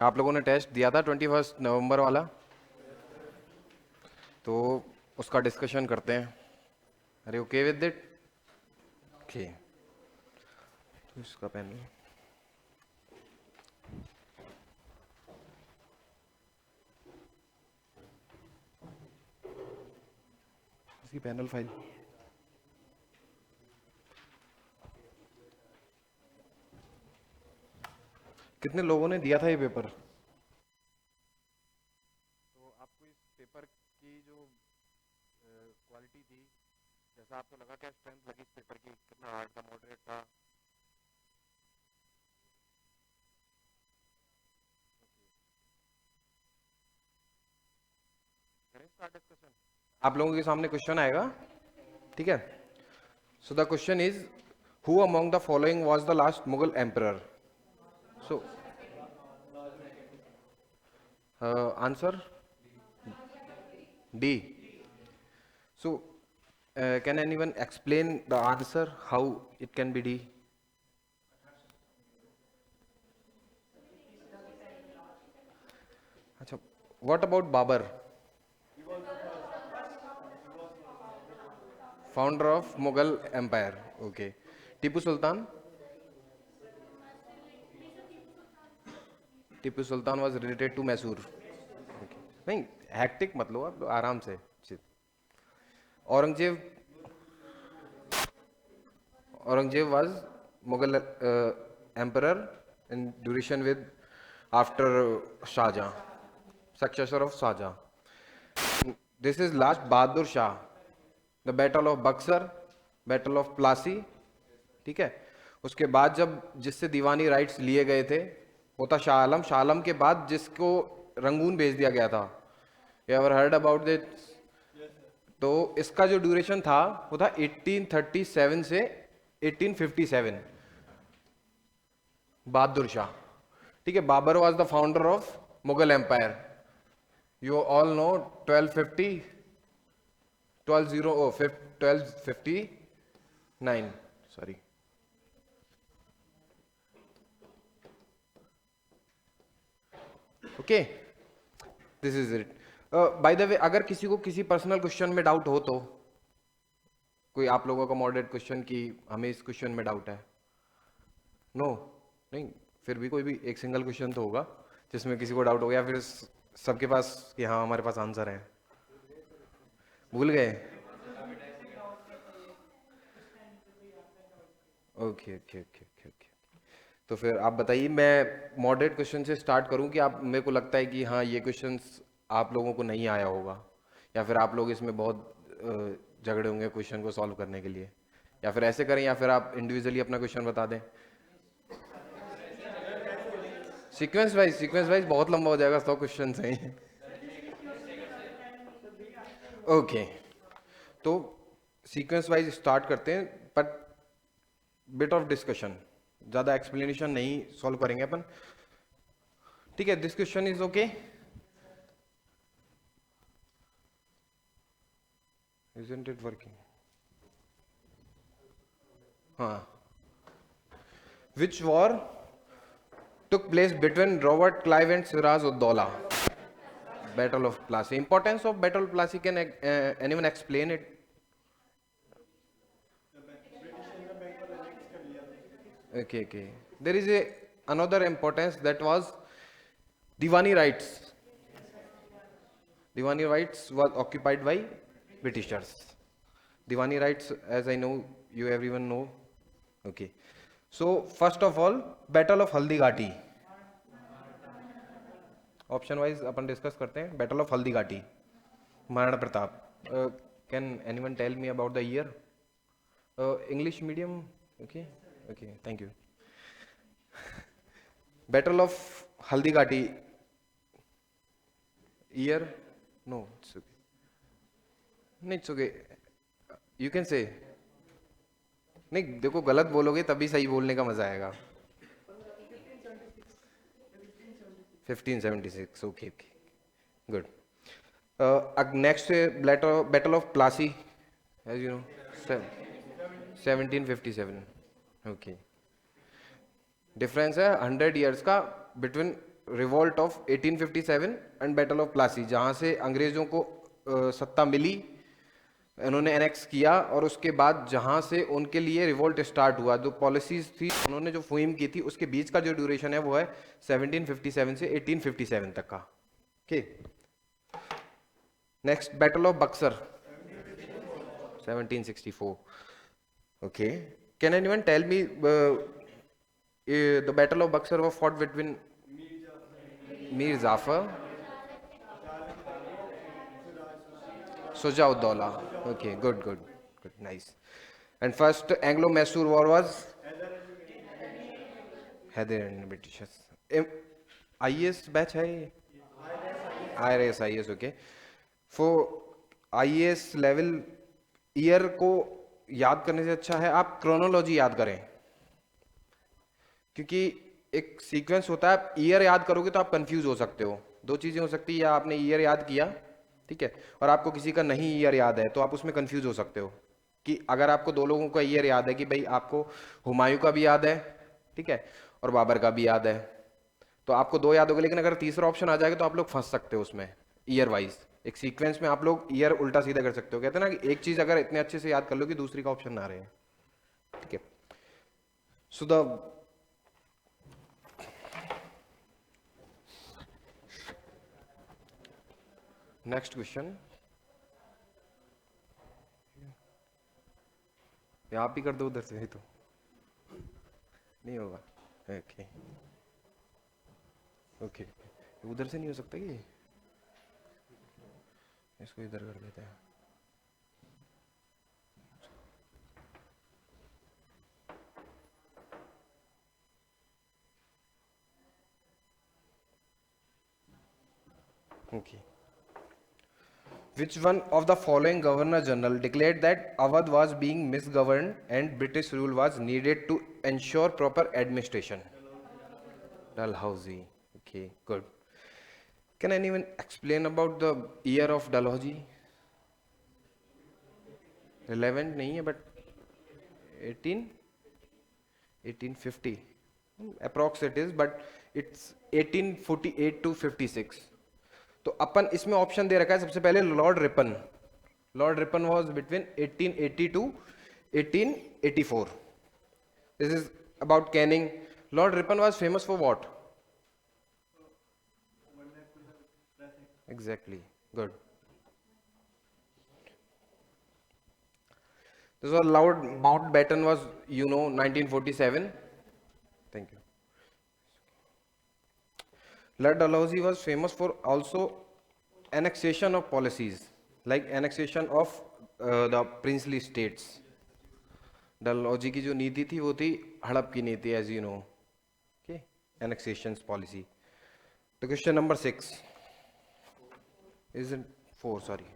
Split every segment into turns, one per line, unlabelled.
आप लोगों ने टेस्ट दिया था 21 नवंबर वाला, तो उसका डिस्कशन करते हैं। अरे ओके विद इट? ओके, तो इसका पैनल इसकी पैनल फाइल कितने लोगों ने दिया था ये पेपर? तो आपको इस पेपर की जो क्वालिटी थी, जैसा आपको लगा, क्या स्ट्रेंथ लगी इस पेपर की? कितना हार्ड था, मॉडरेट था? करें स्टार्ट डिस्कशन। आप लोगों के सामने क्वेश्चन आएगा, ठीक है? सो the question is, who among the following was the last Mughal emperor? So answer D. So, can anyone explain the answer how it can be D? अच्छा, what about Babur, founder of Mughal Empire? Okay. Tipu Sultan? Tipu Sultan was related to Mysore. Okay. नहीं, hectic मत लो आप, आराम से. Aurangzeb, Aurangzeb was Mughal emperor in duration with after Shah Jahan, successor of Shah Jahan. This is last Bahadur Shah, the battle of Buxar, battle of Plassey, ठीक है? उसके बाद जब जिससे दीवानी राइट्स लिए गए थे वो था शाह आलम. शाह आलम के बाद जिसको रंगून भेज दिया गया था, you ever heard about this? तो इसका जो ड्यूरेशन था वो था 1837 से 1857. बहादुर शाह, ठीक है? Babur was the founder of Mughal empire. You all know 1250 1259, sorry. Okay, this is it. By the way, अगर किसी को किसी पर्सनल क्वेश्चन में डाउट हो तो, कोई आप लोगों का मॉडरेट क्वेश्चन कि हमें इस क्वेश्चन में डाउट है? नो? नहीं, फिर भी कोई भी एक सिंगल क्वेश्चन तो होगा जिसमें किसी को डाउट हो गया, फिर सबके पास कि हाँ हमारे पास आंसर है. भूल गए? Okay okay okay okay okay. तो फिर आप बताइए, मैं मॉडरेट क्वेश्चन से स्टार्ट करूं कि आप, मेरे को लगता है कि हाँ ये क्वेश्चंस आप लोगों को नहीं आया होगा, या फिर आप लोग इसमें बहुत झगड़े होंगे क्वेश्चन को सॉल्व करने के लिए, या फिर ऐसे करें, या फिर आप इंडिविजुअली अपना क्वेश्चन बता दें. सीक्वेंस वाइज बहुत लंबा हो जाएगा, 100 क्वेश्चन हैं. ओके, तो सीक्वेंस वाइज स्टार्ट करते हैं, बट बिट ऑफ डिस्कशन, ज़्यादा एक्सप्लेनेशन नहीं सॉल्व करेंगे अपन, ठीक है? This question is okay? Isn't it working? हाँ. Which war took place between Robert Clive and Siraj Ud-Dawla? Battle of Plassey. Importance of Battle of Plassey, can anyone explain it? Okay, okay. There is another importance, that was Diwani rights. Diwani rights was occupied by Britishers. Diwani rights, as I know, you everyone know. Okay. So first of all, Battle of Haldi Ghati. Option wise अपन discuss करते हैं. Battle of Haldi Ghati, Maharana Pratap. Can anyone tell me about the year? English medium? Okay okay, thank you. Battle of Haldi Ghati, year? No, it's okay. नहीं, it's okay, you can say. नहीं देखो, गलत बोलोगे तभी सही बोलने का मजा आएगा. 1576. Okay okay, good. Next battle of Plassey, as you know, 1757. Okay. Difference है 100 ईयर्स का between revolt of 1857 and battle of Plassey, जहां से अंग्रेजों को सत्ता मिली, इन्होंने एनेक्स किया, और उसके बाद जहां से उनके लिए रिवोल्ट स्टार्ट हुआ, जो पॉलिसीज थी उन्होंने जो फ्रेम की थी, उसके बीच का जो ड्यूरेशन है वो है 1757 से 1857 तक का। Okay, next battle of Buxar 1764। Okay, can anyone tell me the battle of Buxar was fought between Mir Jafar, Sujauddaulah. Okay, good, good, good, nice. And first Anglo-Mysore War was Hyder and Britishers. IAS batch है IRS IAS, okay. For IAS level year को याद करने से अच्छा है आप chronology याद करें, क्योंकि एक सीक्वेंस होता है, आप ईयर याद करोगे तो आप कंफ्यूज हो सकते हो। दो चीजें हो सकती है, या आपने ईयर याद किया, ठीक है, और आपको किसी का नहीं ईयर याद है, तो आप उसमें कंफ्यूज हो सकते हो। कि अगर आपको दो लोगों का ईयर याद है, कि भाई आपको हुमायूं का भी याद है, ठीक है, और बाबर का भी याद है, तो आपको दो याद होगा, लेकिन अगर तीसरा ऑप्शन आ जाएगा तो आप लोग फंस सकते हो उसमें ईयर वाइज। एक सीक्वेंस में आप लोग ईयर उल्टा सीधा कर सकते हो। कहते हैं ना कि एक चीज अगर इतने अच्छे से याद कर लो कि दूसरी का ऑप्शन ना रहे, ठीक है। सो द नेक्स्ट क्वेश्चन, आप ही कर दो उधर से, तो नहीं होगा। ओके ओके, उधर से नहीं हो सकता कि इसको इधर कर देते हैं। Okay, which one of the following governor general declared that Awadh was being misgoverned and British rule was needed to ensure proper administration? Dalhousie. Okay, good. Can anyone explain about the year of Dalhousie? Relevant नहीं है, but 1850 approx it is, but it's 1848 to 56. तो अपन इसमें option दे रखा है सबसे पहले Lord Ripon. Lord Ripon was between 1880 to 1884। This is about Canning. Lord Ripon was famous for what? Exactly, good. This was Lord Mountbatten was 1947। Thank you. Lord Dalhousie was famous for also annexation of policies, like annexation of the princely states. Dalhousie की जो नीति थी वो थी हड़प की नीति, as you know. Okay, annexations policy. The question number 6 isn't 4, sorry.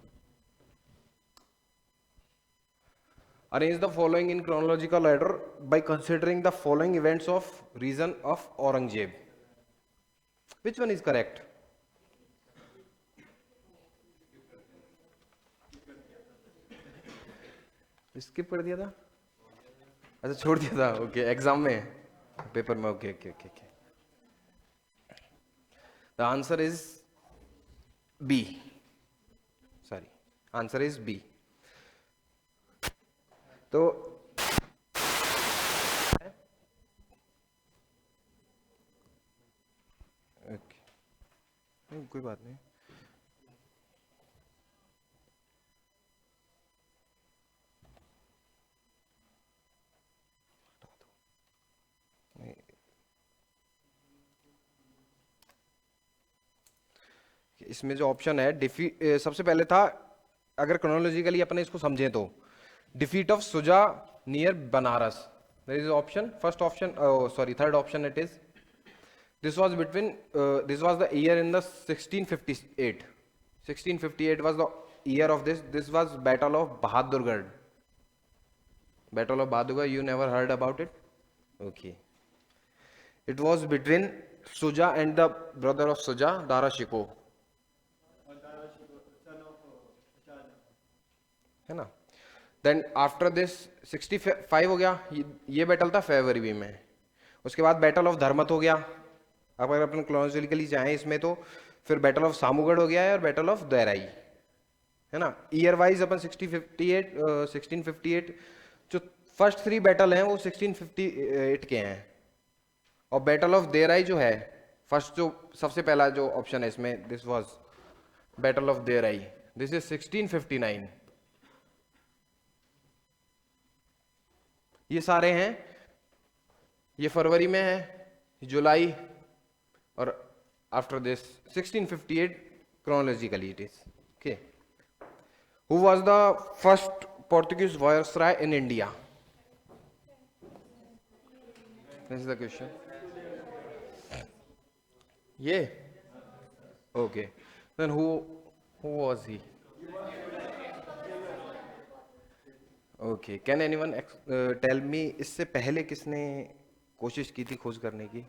Arrange the following in chronological order by considering the following events of reign of Aurangzeb. Which one is correct? Skip कर दिया था, अच्छा छोड़ दिया था। Okay, exam में, paper में। Okay okay okay okay, the answer is B, sorry, answer is B. तो कोई बात नहीं, इसमें जो ऑप्शन है सबसे पहले था, अगर क्रोनोलॉजिकली अपने इसको समझें तो defeat of Shuja near Banaras, there is option, first option, sorry third option it is, this was between this was the year in the 1658. 1658 was the year of this was battle of Bahadurgarh. Battle of Bahadurgarh, you never heard about it? Okay, it was between Suja and the brother of Suja, Dara Shikoh, है ना। Then after this 65 हो गया, ये battle था फरवरी में। उसके बाद battle of Dharmat हो गया, अगर अपन क्रोनोलॉजिकली जाएं इसमें तो फिर बैटल ऑफ सामूगढ़ हो गया है और बैटल ऑफ देराई, है ना। ईयर वाइज अपन 1658 जो फर्स्ट 3 बैटल हैं वो 1658 के हैं, और बैटल ऑफ देराई जो है फर्स्ट, जो सबसे पहला जो ऑप्शन है इसमें, this was battle of Deorai, this is 1659। ये सारे हैं, ये फरवरी में है, जुलाई, और after this 1658 chronologically it is okay. Who was the first Portuguese viceroy in India? This is the question. Yeah. Okay. Then who was he? Okay. Can anyone tell me इससे पहले किसने कोशिश की थी खोज करने की?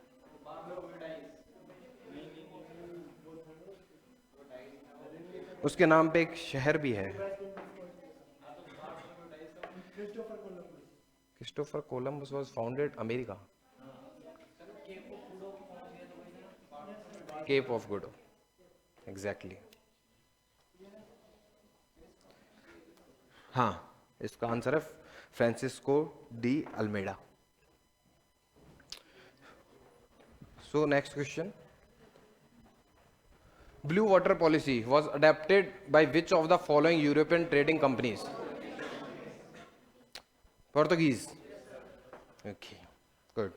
उसके नाम पे एक शहर भी है, Christopher Columbus was founded America, cape of good, exactly. हाँ, इसका आंसर है Francisco de Almeida. So next question, blue water policy was adopted by which of the following European trading companies? Portuguese. Okay, good.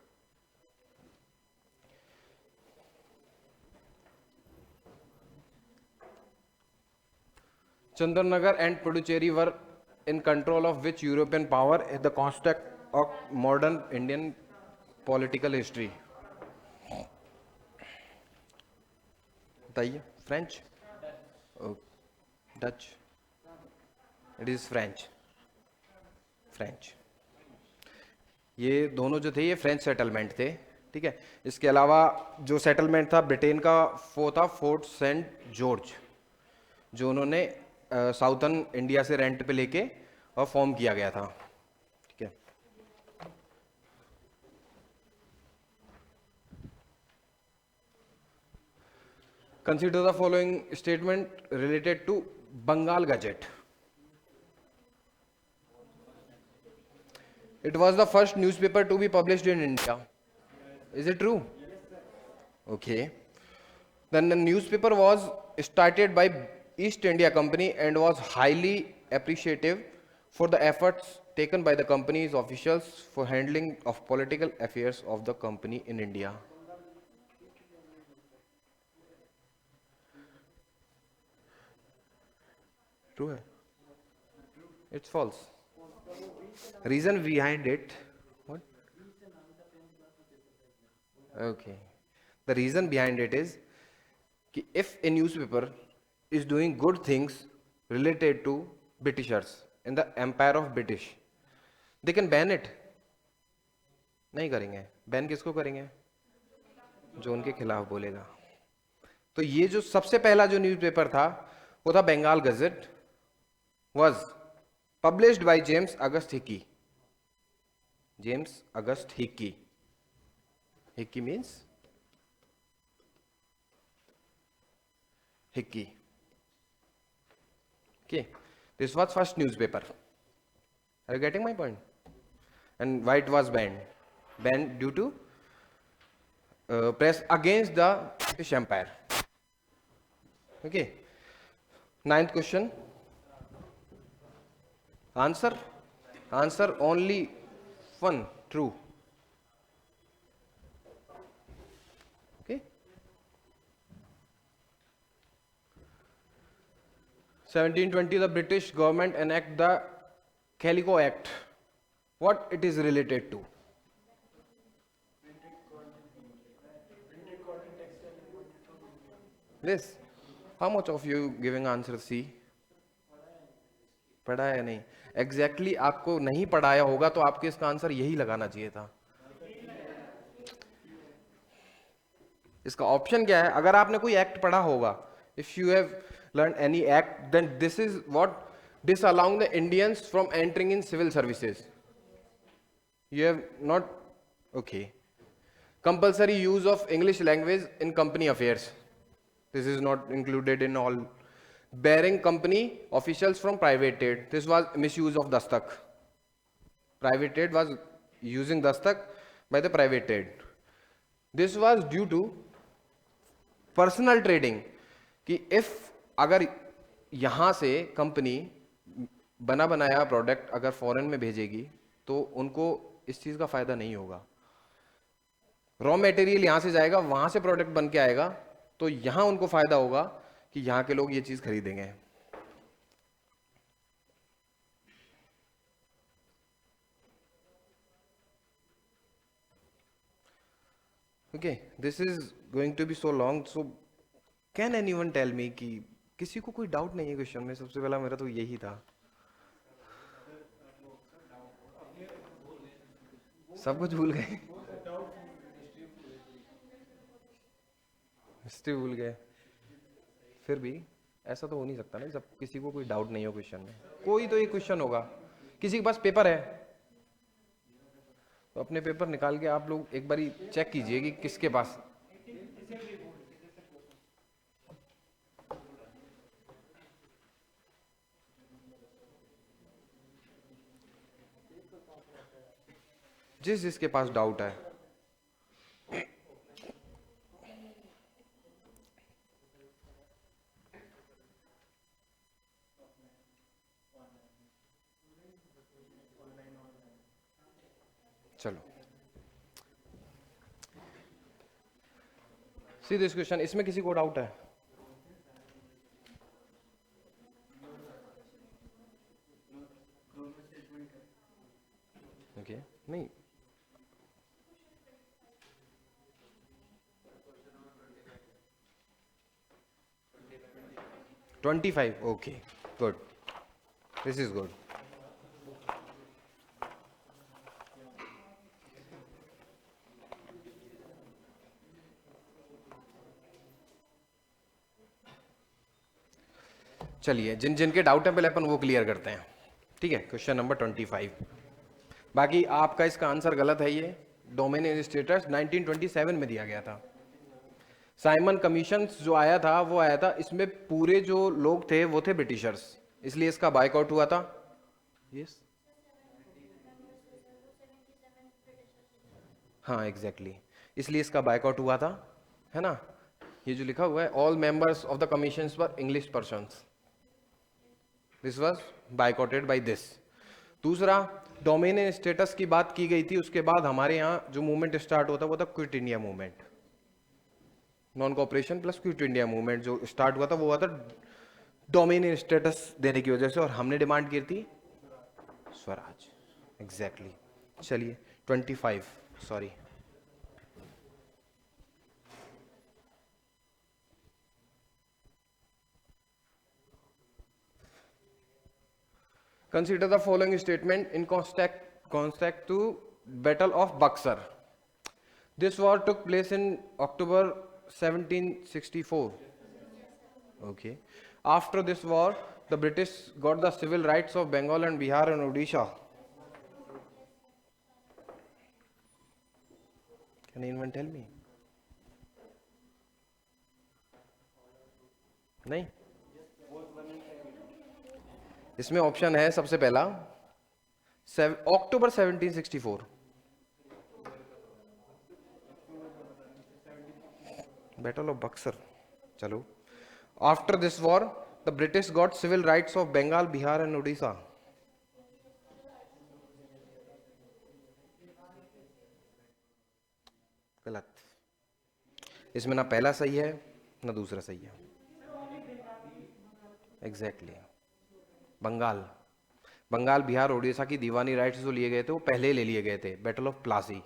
Chandranagar and Puducherry were in control of which European power in the context of modern Indian political history? बताइए। French, Dutch, it is French, French. ये दोनों जो थे ये French settlement थे, ठीक है। इसके अलावा जो सेटलमेंट था ब्रिटेन का वो था फोर्ट सेंट जॉर्ज, जो उन्होंने साउथर्न इंडिया से रेंट पे लेके और फॉर्म किया गया था, ठीक है। Consider the following statement related to Bengal Gazette. It was the first newspaper to be published in India. Is it true? Okay. Then the newspaper was started by East India Company and was highly appreciative for the efforts taken by the company's officials for handling of political affairs of the company in India. True है? It's false. Reason behind it, what? Okay. The reason behind it is कि if a newspaper is doing good things related to Britishers in the empire of British, they can ban it. नहीं करेंगे। Ban किसको करेंगे? जो उनके खिलाफ बोलेगा। तो ये जो सबसे पहला जो न्यूज़पेपर था वो था Bengal gazette, was published by James August Hickey. James August Hickey. Hickey means Hickey. Okay, this was first newspaper. Are you getting my point? And why it was banned? Banned due to press against the British Empire. Okay. Ninth question. Answer only one true. Okay. 1720 the British government enact the Calico Act. What it is related to? This. How much of you giving answer C? पढ़ा है नहीं? Exactly आपको नहीं पढ़ाया होगा तो आपके इसका आंसर यही लगाना चाहिए था। इसका ऑप्शन क्या है? अगर आपने कोई एक्ट पढ़ा होगा, if you have learned any act, then this is what disallowing the Indians from entering in civil services. You have not, okay. Compulsory use of English language in company affairs. This is not included in all. Barring company officials from private trade. This was misuse of dastak. Private trade was using dastak by the private trade. This was due to personal trading कि if अगर यहाँ से company बना बनाया product अगर foreign में भेजेगी तो उनको इस चीज़ का फायदा नहीं होगा. रॉ मटेरियल यहाँ से जाएगा, वहाँ से प्रोडक्ट बन के आएगा, तो यहाँ उनको फायदा होगा कि यहाँ के लोग ये चीज़ खरीदेंगे. Okay, this is going to be so long, so can anyone tell me कि किसी को कोई डाउट नहीं है क्वेश्चन में? सबसे पहला मेरा तो यही था. सब कुछ भूल गए, हिस्ट्री भूल गए. फिर भी ऐसा तो हो नहीं सकता ना, सब किसी को कोई डाउट नहीं हो क्वेश्चन में. कोई तो एक क्वेश्चन होगा. किसी के पास पेपर है तो अपने पेपर निकाल के आप लोग एक बारी चेक कीजिए कि किसके पास. जिसके पास डाउट है. चलो सी दिस क्वेश्चन. इसमें किसी को डाउट है? ओके नहीं. 25. Okay good, this is good. चलिए जिन जिन के डाउट है पहले अपन वो क्लियर करते हैं. ठीक है, क्वेश्चन नंबर 25. बाकी आपका इसका आंसर गलत है. ये डोमेन इन स्टेटस 1927 में दिया गया था. साइमन कमीशन जो आया था वो आया था, इसमें पूरे जो लोग थे वो थे ब्रिटिशर्स, इसलिए इसका बाइकआउट हुआ था. यस हाँ एग्जैक्टली, इसलिए इसका बाइकआउट हुआ था, है ना. ये जो लिखा हुआ है all members of the commission were English persons, this was boycotted by this. दूसरा, डोमेन इन स्टेटस की बात की गई थी, उसके बाद हमारे यहाँ जो मूवमेंट स्टार्ट होता वो था quit India movement. Non cooperation plus quit India movement जो स्टार्ट हुआ था वो हुआ था डोमेन इन स्टेटस देने की वजह से, और हमने डिमांड की थी स्वराज. एग्जैक्टली. चलिए 25, sorry. Consider the following statement in context to Battle of Buxar. This war took place in October 1764. Okay. After this war, the British got the civil rights of Bengal and Bihar and Odisha. Can anyone tell me? नहीं. इसमें option है सबसे पहला अक्टूबर 1764. Battle of Buxar. चलो. After this war the British got civil rights of Bengal, Bihar and Orissa. गलत. इसमें ना पहला सही है ना दूसरा सही है. एग्जैक्टली. बंगाल, बिहार, उड़ीसा की दीवानी राइट्स जो लिए गए थे वो पहले ले लिए गए थे, बैटल ऑफ प्लासी.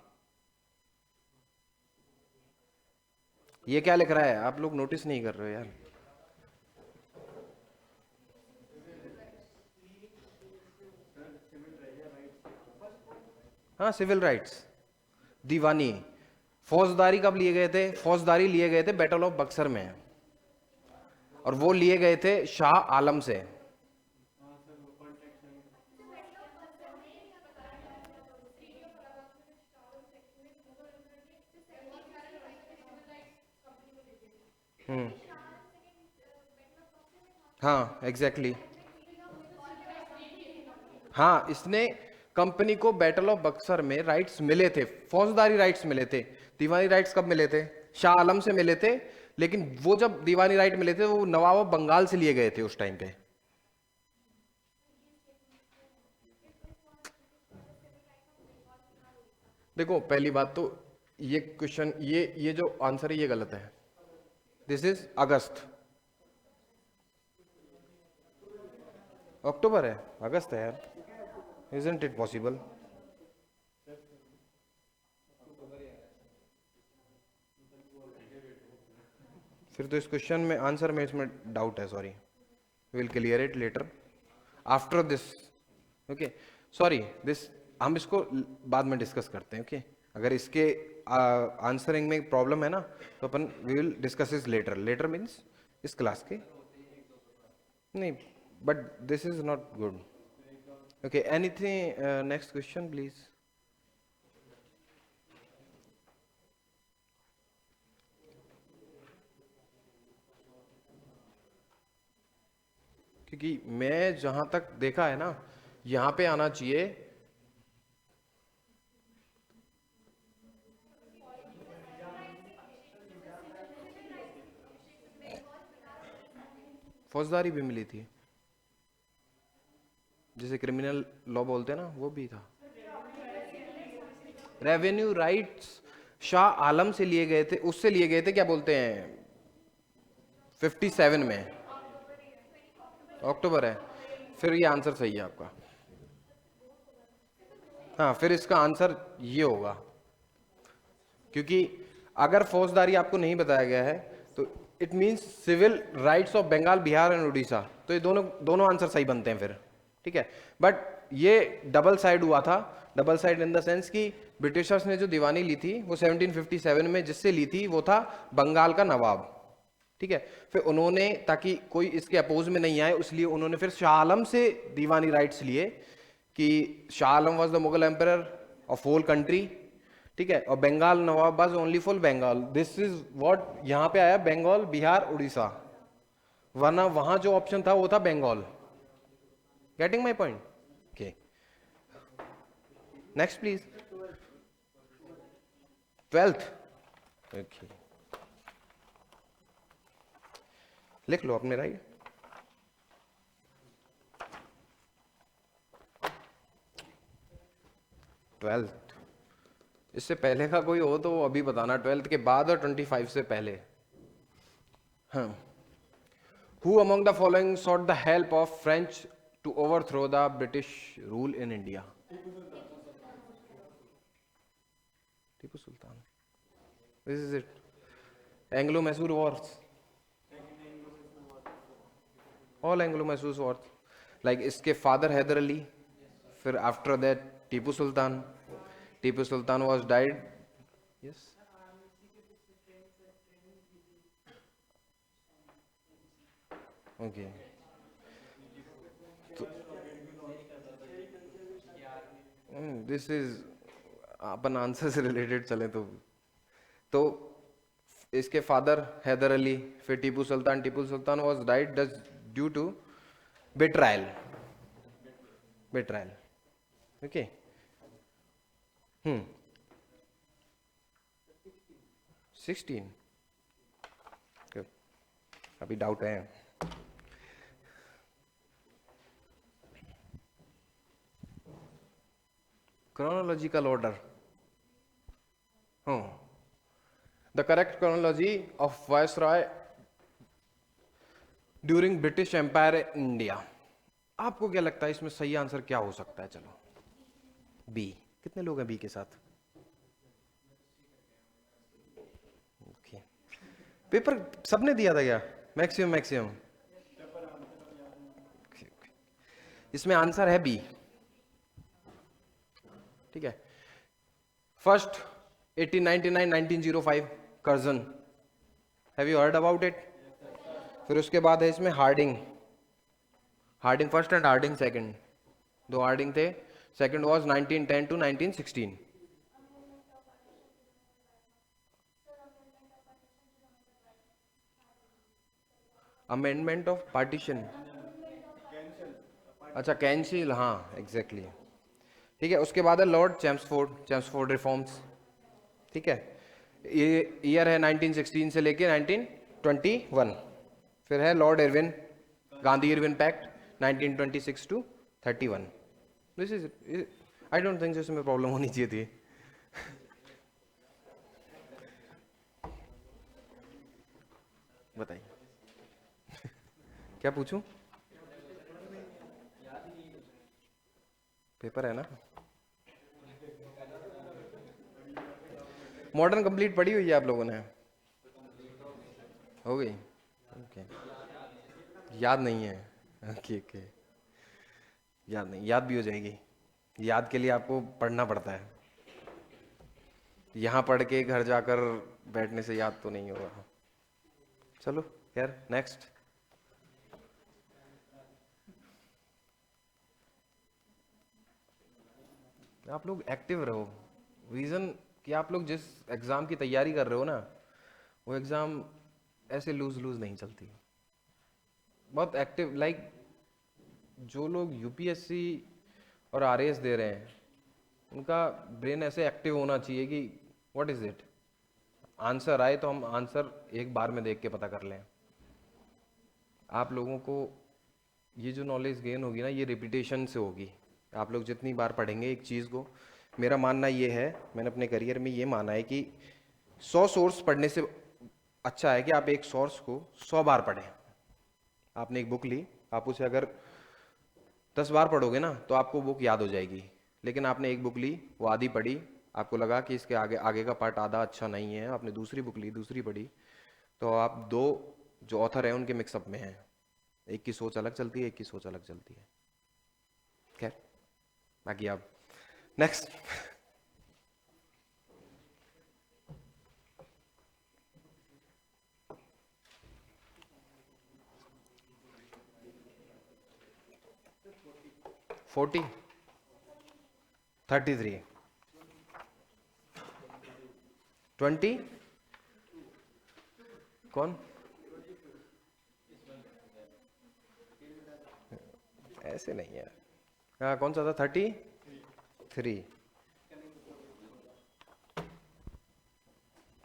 ये क्या लिख रहा है? आप लोग नोटिस नहीं कर रहे हो यार. हाँ सिविल राइट्स, दीवानी. फौजदारी कब लिए गए थे? फौजदारी लिए गए थे बैटल ऑफ बक्सर में, और वो लिए गए थे शाह आलम से. हम्म। हाँ एग्जैक्टली exactly. हाँ, इसने कंपनी को बैटल ऑफ बक्सर में राइट्स मिले थे, फौजदारी राइट्स मिले थे। दीवानी राइट्स कब मिले थे? शाह आलम से मिले थे, लेकिन वो जब दीवानी राइट मिले थे वो नवाब ऑफ बंगाल से लिए गए थे उस टाइम पे। देखो पहली बात तो ये क्वेश्चन, ये जो आंसर है ये गलत है। दिस इज अगस्त। अक्टूबर है, अगस्त है यार, इजंट इट पॉसिबल? फिर तो इस क्वेश्चन में आंसर में इसमें डाउट है, sorry. Will clear it later after this. Okay, sorry this, हम इसको बाद में डिस्कस करते हैं। ओके अगर इसके आंसरिंग में प्रॉब्लम है ना तो अपन we will discuss is later. Later means इस क्लास के नहीं, but this is not good. Okay anything, next question please. क्योंकि मैं जहां तक देखा है ना, यहां पे आना चाहिए। फौजदारी भी मिली थी, जिसे क्रिमिनल लॉ बोलते हैं ना, वो भी था। रेवेन्यू राइट्स शाह आलम से लिए गए थे, उससे लिए गए थे, क्या बोलते हैं, 57 में। अक्टूबर है, फिर ये आंसर सही है आपका। हाँ फिर इसका आंसर ये होगा, क्योंकि अगर फौजदारी आपको नहीं बताया गया है तो it means civil rights of Bengal, Bihar and Orissa, तो ये दोनों दोनों आंसर सही बनते हैं फिर, ठीक है। बट ये डबल साइड हुआ था। Double side in the sense कि ब्रिटिशर्स ने जो दीवानी ली थी वो 1757 में जिससे ली थी वो था बंगाल का नवाब, ठीक है। फिर उन्होंने, ताकि कोई इसके अपोज में नहीं आए, इसलिए उन्होंने फिर शाह आलम से दीवानी राइट्स लिए कि Shah Alam was the Mughal emperor of whole country, ठीक है। और बंगाल नवाब was only for Bengal. This is what यहां पे आया, बंगाल बिहार उड़ीसा, वरना वहां जो ऑप्शन था वो था Bengal. Getting my point? Okay next please. 12th, okay लिख लो अपने राइट। ट्वेल्थ, इससे पहले का कोई हो तो अभी बताना, 12th के बाद और 25 से पहले। हाँ, who among the following sought the help of French to overthrow the British rule in India? Tipu Sultan. This is it, Anglo Mysore wars, all Anglo Mysore wars. Like इसके फादर हैदर अली, फिर after that Tipu Sultan. Tipu Sultan was died, yes. Okay this is, अपन answer से related चले तो इसके father Hyder Ali, फिर Tipu Sultan. Tipu Sultan was died due to बेट्रायल। बेट्रायल, okay. 16, अभी doubt है। chronological order, the correct chronology of viceroy during British empire India. आपको क्या लगता है इसमें सही आंसर क्या हो सकता है? चलो बी। कितने लोग हैं बी के साथ? ओके, पेपर सबने दिया था क्या? Maximum maximum. इसमें आंसर है बी, ठीक है। First 1899 1905 Curzon, have you heard about it? फिर उसके बाद है इसमें Hardinge, Hardinge first and Hardinge second, दो हार्डिंग थे। Second was 1910 to 1916। Amendment of partition, अच्छा कैंसिल, हाँ एग्जैक्टली ठीक है। उसके बाद है लॉर्ड चैम्सफोर्ड रिफॉर्म्स, ठीक है। ये ईयर है 1916 से लेके 1921। फिर है Lord Irwin, Gandhi Irwin pact 1926 to 31। This is, I don't think इसमें प्रॉब्लम होनी चाहिए थी। बताइए क्या पूछूं, पेपर है ना। मॉडर्न कंप्लीट पढ़ी हुई है आप लोगों ने, हो गई, ओके। याद नहीं है, ओके ओके, याद नहीं, याद भी हो जाएगी। याद के लिए आपको पढ़ना पड़ता है, यहाँ पढ़ के घर जाकर बैठने से याद तो नहीं होगा। चलो यार नेक्स्ट। आप लोग एक्टिव रहो, रीज़न कि आप लोग जिस एग्ज़ाम की तैयारी कर रहे हो ना, वो एग्ज़ाम ऐसे लूज लूज नहीं चलती, बहुत एक्टिव। लाइक जो लोग यूपीएससी और आरएएस दे रहे हैं, उनका ब्रेन ऐसे एक्टिव होना चाहिए कि व्हाट इज़ इट, आंसर आए तो हम आंसर एक बार में देख के पता कर लें। आप लोगों को ये जो नॉलेज गेन होगी ना, ये रिपीटेशन से होगी। आप लोग जितनी बार पढ़ेंगे एक चीज़ को, मेरा मानना ये है, मैंने अपने करियर में ये माना है कि 100 सोर्स पढ़ने से अच्छा है कि आप एक सोर्स को 100 बार पढ़ें। आपने एक बुक ली, आप उसे अगर 10 बार पढ़ोगे ना तो आपको बुक याद हो जाएगी। लेकिन आपने एक बुक ली, वो आधी पढ़ी, आपको लगा कि इसके आगे आगे का पार्ट आधा अच्छा नहीं है, आपने दूसरी बुक ली, दूसरी पढ़ी, तो आप दो जो ऑथर हैं उनके मिक्सअप में हैं। एक की सोच अलग चलती है, एक की सोच अलग चलती है। खैर बाकी आप नेक्स्ट। फोर्टी, 33, 20, कौन ऐसे नहीं है, हाँ कौन सा था, 33,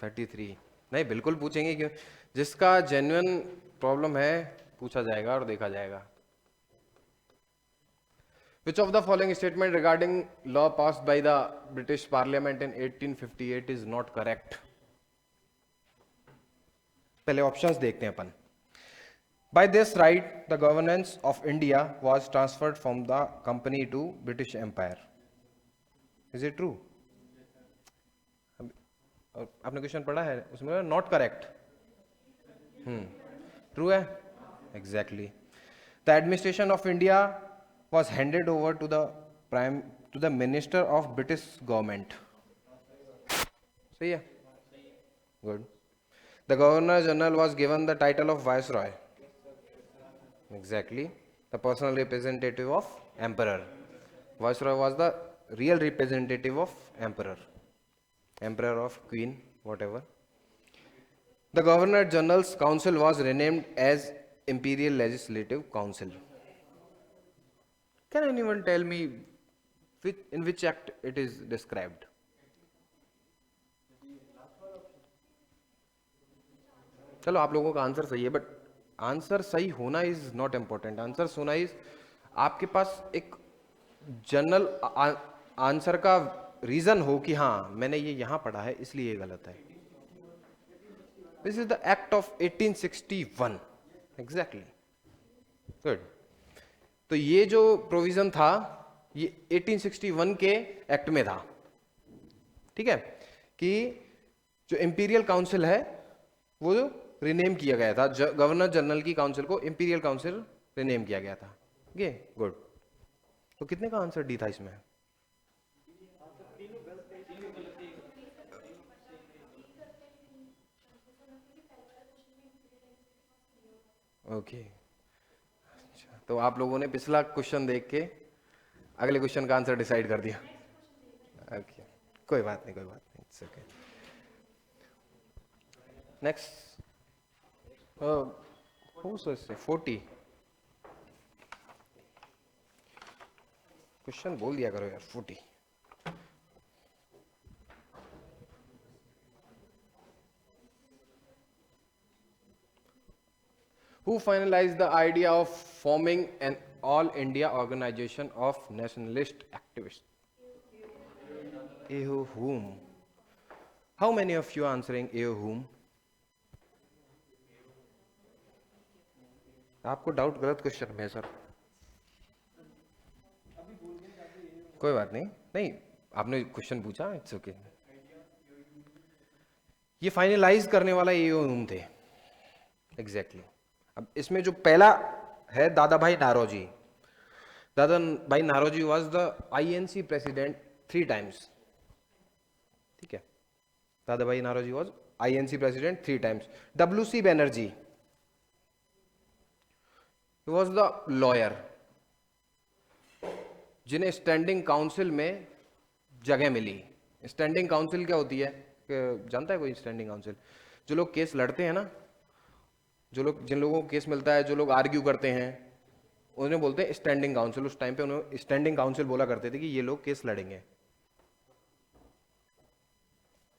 33 नहीं, बिल्कुल पूछेंगे क्यों, जिसका जेन्युइन प्रॉब्लम है पूछा जाएगा और देखा जाएगा। Which of the following statement regarding law passed by the British Parliament in 1858 is not correct? पहले ऑप्शंस देखते हैं अपन। By this right, the governance of India was transferred from the company to British Empire. Is it true? आपने question पढ़ा है, उसमें not correct, true है, exactly. The administration of India was handed over to the minister of British government. सही है, good. The governor general was given the title of viceroy. Exactly. The personal representative of emperor. Viceroy was the real representative of emperor, emperor of queen, whatever. The governor general's council was renamed as Imperial Legislative Council. Can anyone tell me in which act it is described? चलो आप लोगों का answer सही है, but answer सही होना is not important. Answer होना is आपके पास एक जनरल आंसर का रीजन हो कि हाँ मैंने ये यहां पढ़ा है इसलिए ये गलत है। This is the act of 1861, exactly, good. तो ये जो प्रोविजन था ये 1861 के एक्ट में था, ठीक है, कि जो इंपीरियल काउंसिल है वो जो रिनेम किया गया था, गवर्नर जनरल की काउंसिल को इंपीरियल काउंसिल रिनेम किया गया था, ये गुड। तो कितने का आंसर डी था इसमें? ओके, अच्छा, तो आप लोगों ने पिछला क्वेश्चन देख के अगले क्वेश्चन का आंसर डिसाइड कर दिया। ओके, कोई बात नहीं, कोई बात नहीं, इट्स ओके। नेक्स्ट, हो से 40 क्वेश्चन बोल दिया करो यार 40 who finalized the idea of forming an all India organization of nationalist activists? Eho whom? How many of you are answering Eho whom? आपको डाउट गलत क्वेश्चन में है सर. कोई बात नहीं. नहीं, आपने क्वेश्चन पूछा, इट्स ओके. ये फाइनलाइज करने वाला Eho whom थे. एग्जैक्टली. अब इसमें जो पहला है Dadabhai Naoroji. Dadabhai Naoroji was the INC president 3 times. ठीक है. Dadabhai Naoroji was INC president 3 times. WC Banerjee was the lawyer जिन्हें स्टैंडिंग काउंसिल में जगह मिली. स्टैंडिंग काउंसिल क्या होती है, जानता है कोई? स्टैंडिंग काउंसिल जो लोग केस लड़ते हैं ना, जिन लोगों को केस मिलता है, जो लोग आर्ग्यू करते हैं, उन्हें बोलते हैं स्टैंडिंग काउंसिल. उस टाइम पे उन्हें स्टैंडिंग काउंसिल बोला करते थे कि ये लोग केस लड़ेंगे,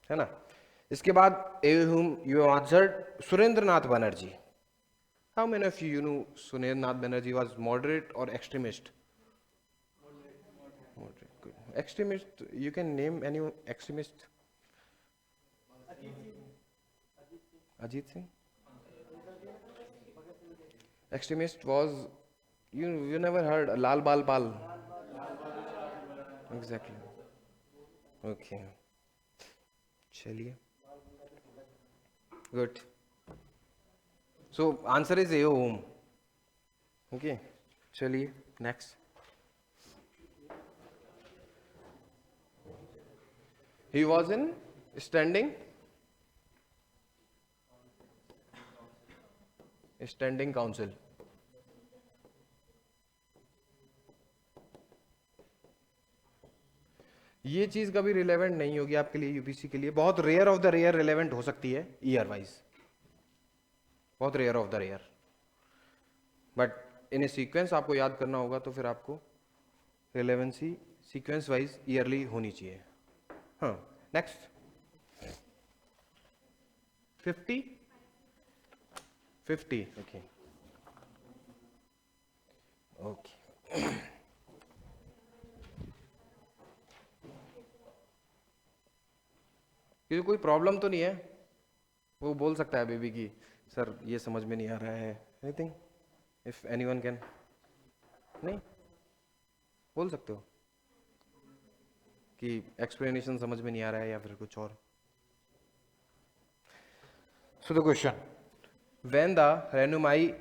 है ना. इसके बाद you answered Surendra Nath Banerjee. How many of you know Surendra Nath Banerjee was moderate और extremist? Moderate, good. Extremist, you can name any extremist? Ajit Singh. Extremist was, you never heard Lal Bal Pal? Exactly. Okay. चलिए. Good. So answer is A home. Okay. चलिए next. He was in standing council. ये चीज कभी relevant नहीं होगी आपके लिए, UPC के लिए बहुत rare of the rare relevant हो सकती है ईयर वाइज, बहुत rare of the rare, but in a sequence आपको याद करना होगा तो फिर आपको रिलेवेंसी सीक्वेंस वाइज ईयरली होनी चाहिए. हाँ, नेक्स्ट 50 ओके ओके. ये कोई प्रॉब्लम तो नहीं है, वो बोल सकता है बेबी की सर ये समझ में नहीं आ रहा है, एनीथिंग, इफ एनीवन कैन. नहीं बोल सकते हो कि एक्सप्लेनेशन समझ में नहीं आ रहा है या फिर कुछ और. So the question, when the Rahnumai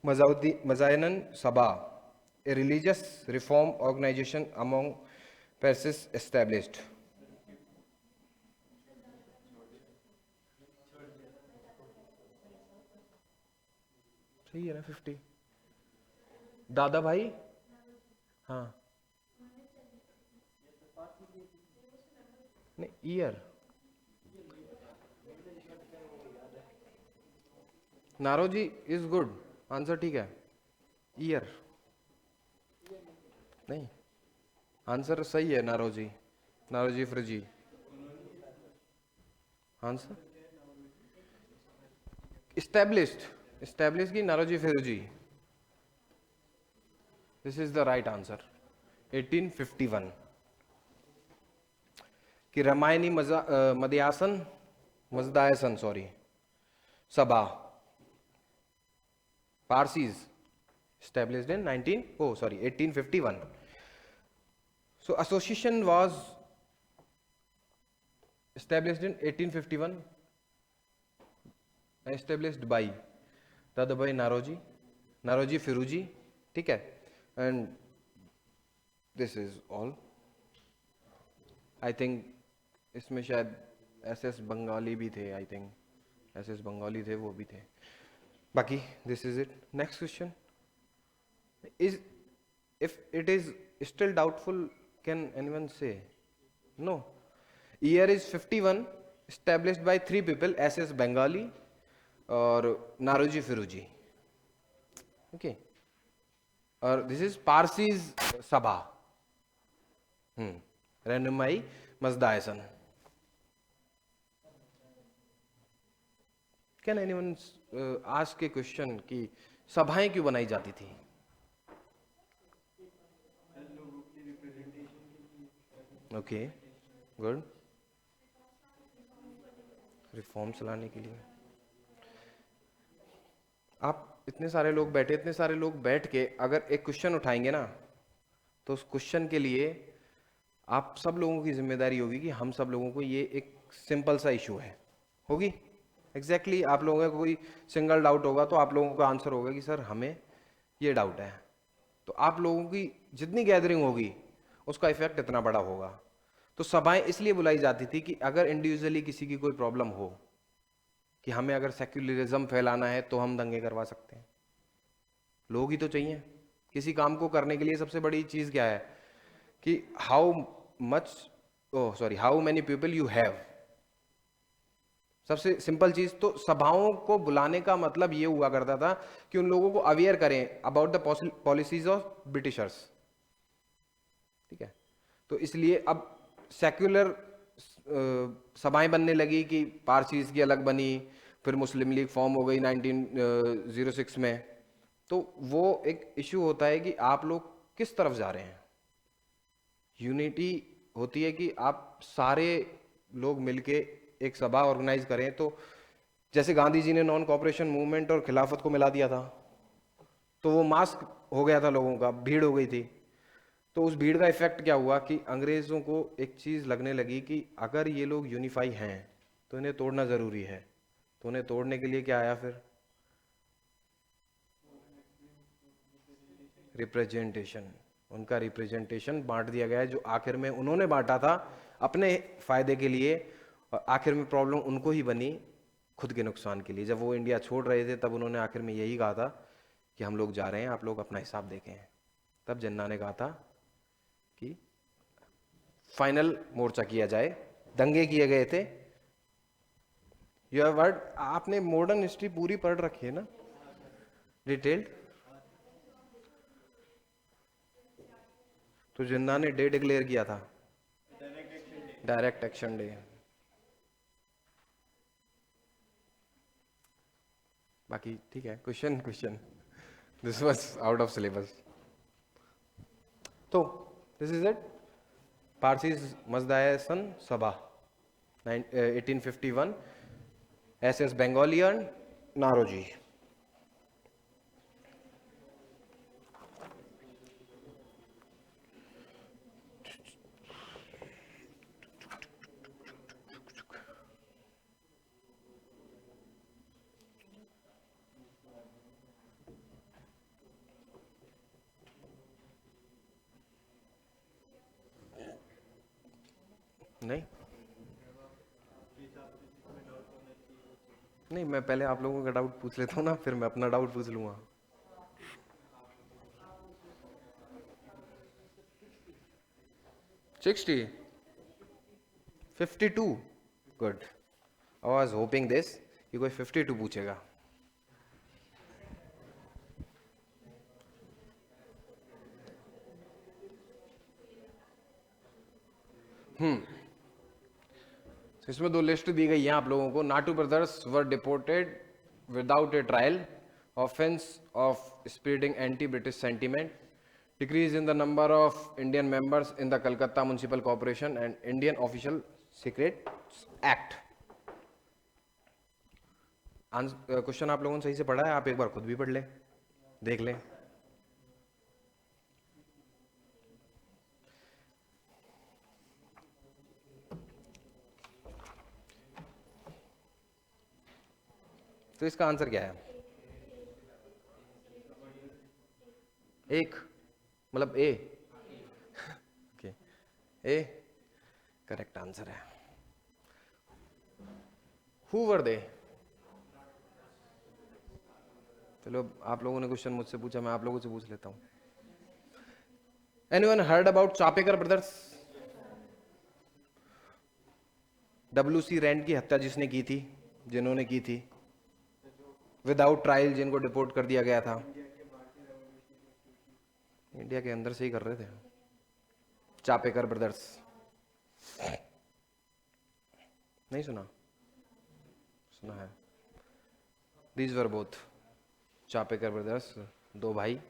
Mazdayasnan Sabha, a religious reform organisation among Parsis established. सही है ना 50. दादा भाई, हाँ नहीं year, Naoroji is good answer, ठीक है. ईयर नहीं, आंसर सही है नारोजी, नारोजी फ्रिजी आंसर. established की Naoroji Furdunji, this is the right answer. 1851 कि Rahnumai Mazdayasnan sorry Sabha Parsis established in 1851. So association was established in 1851, established by Dadabhai Naroji Firuji, ठीक है. And this is all. I think इसमें शायद SS बंगाली भी थे, I think SS बंगाली थे, वो भी थे. बाकी this is it. Next question is, if it is still doubtful, can anyone say? No. Year is 51, established by 3 people, SS Bengali और नारोजी फिरोजी. ओके, और दिस इज पारसीज सभा, Rahnumai Mazdayasnan. Can anyone ask a question कि सभाएं क्यों बनाई जाती थी? Okay, good. रिफॉर्म चलाने के लिए। आप इतने सारे लोग बैठे, इतने सारे लोग बैठ के अगर एक क्वेश्चन उठाएंगे ना, तो उस क्वेश्चन के लिए आप सब लोगों की जिम्मेदारी होगी कि हम सब लोगों को ये एक सिंपल सा इशू है होगी। एग्जैक्टली आप लोगों का कोई सिंगल डाउट होगा तो आप लोगों का आंसर होगा कि सर हमें ये डाउट है। तो आप लोगों की जितनी गैदरिंग होगी उसका इफेक्ट इतना बड़ा होगा। तो सभाएं इसलिए बुलाई जाती थी कि अगर इंडिविजुअली किसी की कोई प्रॉब्लम हो, कि हमें अगर सेक्युलरिज्म फैलाना है तो हम दंगे करवा सकते हैं। लोग ही तो चाहिए किसी काम को करने के लिए। सबसे बड़ी चीज क्या है कि how many people you have. सबसे सिंपल चीज तो सभाओं को बुलाने का मतलब ये हुआ करता था कि उन लोगों को अवेयर करें about the policies of Britishers. ठीक है, तो इसलिए अब सेक्युलर सभाएं बनने लगी कि पारसीज की अलग बनी, फिर मुस्लिम लीग फॉर्म हो गई 1906 में। तो वो एक इश्यू होता है कि आप लोग किस तरफ जा रहे हैं। यूनिटी होती है कि आप सारे लोग मिलके एक सभा ऑर्गेनाइज करें। तो जैसे गांधी जी ने नॉन कॉपरेशन मूवमेंट और खिलाफत को मिला दिया था, तो वो मास्क हो गया था, लोगों का भीड़ हो गई थी। तो उस भीड़ का इफेक्ट क्या हुआ कि अंग्रेजों को एक चीज लगने लगी कि अगर ये लोग यूनिफाई हैं तो इन्हें तोड़ना जरूरी है। तो उन्हें तोड़ने के लिए क्या आया फिर? रिप्रेजेंटेशन। उनका रिप्रेजेंटेशन बांट दिया गया है, जो आखिर में उन्होंने बांटा था अपने फायदे के लिए, और आखिर में प्रॉब्लम उनको ही बनी खुद के नुकसान के लिए। जब वो इंडिया छोड़ रहे थे तब उन्होंने आखिर में यही कहा था कि हम लोग जा रहे हैं, आप लोग अपना हिसाब देखें। तब जिन्ना ने कहा था कि फाइनल मोर्चा किया जाए। दंगे किए गए थे। यू हैव वर्ड, आपने मॉडर्न हिस्ट्री पूरी पढ़ रखी है ना, डिटेल्ड। तो जिन्ना ने डे डिक्लेयर किया था, डायरेक्ट एक्शन डे। बाकी ठीक है, question this was out of syllabus. तो दिस इज इट, पारसीज मजदायसन सभा 1851, एस बेंगोलियन नारोजी। नहीं नहीं, मैं पहले आप लोगों का डाउट पूछ लेता हूँ ना, फिर मैं अपना डाउट पूछ लूंगा। Sixty 52, good. I was hoping this कि कोई 52 पूछेगा। इसमें दो लिस्ट दी गई है आप लोगों को। Naatu brothers were deported without A trial, offence of spreading anti British sentiment, decrease in the number of Indian members in the Calcutta municipal corporation and Indian official secret act. Question आप लोगों ने सही से पढ़ा है? आप एक बार खुद भी पढ़ ले, देख ले। तो इसका आंसर क्या है? एक, मतलब ए। ओके, ए करेक्ट आंसर है। हु वर दे? चलो, आप लोगों ने क्वेश्चन मुझसे पूछा, मैं आप लोगों से पूछ लेता हूं। Anyone heard about Chapekar brothers? WC Rand की हत्या जिसने की थी, जिन्होंने की थी, विदाउट ट्रायल, जिनको डिपोर्ट कर दिया गया था। इंडिया के अंदर से ही कर रहे थे, चापेकर ब्रदर्स। नहीं सुना? सुना है। These were both Chapekar brothers, दो भाई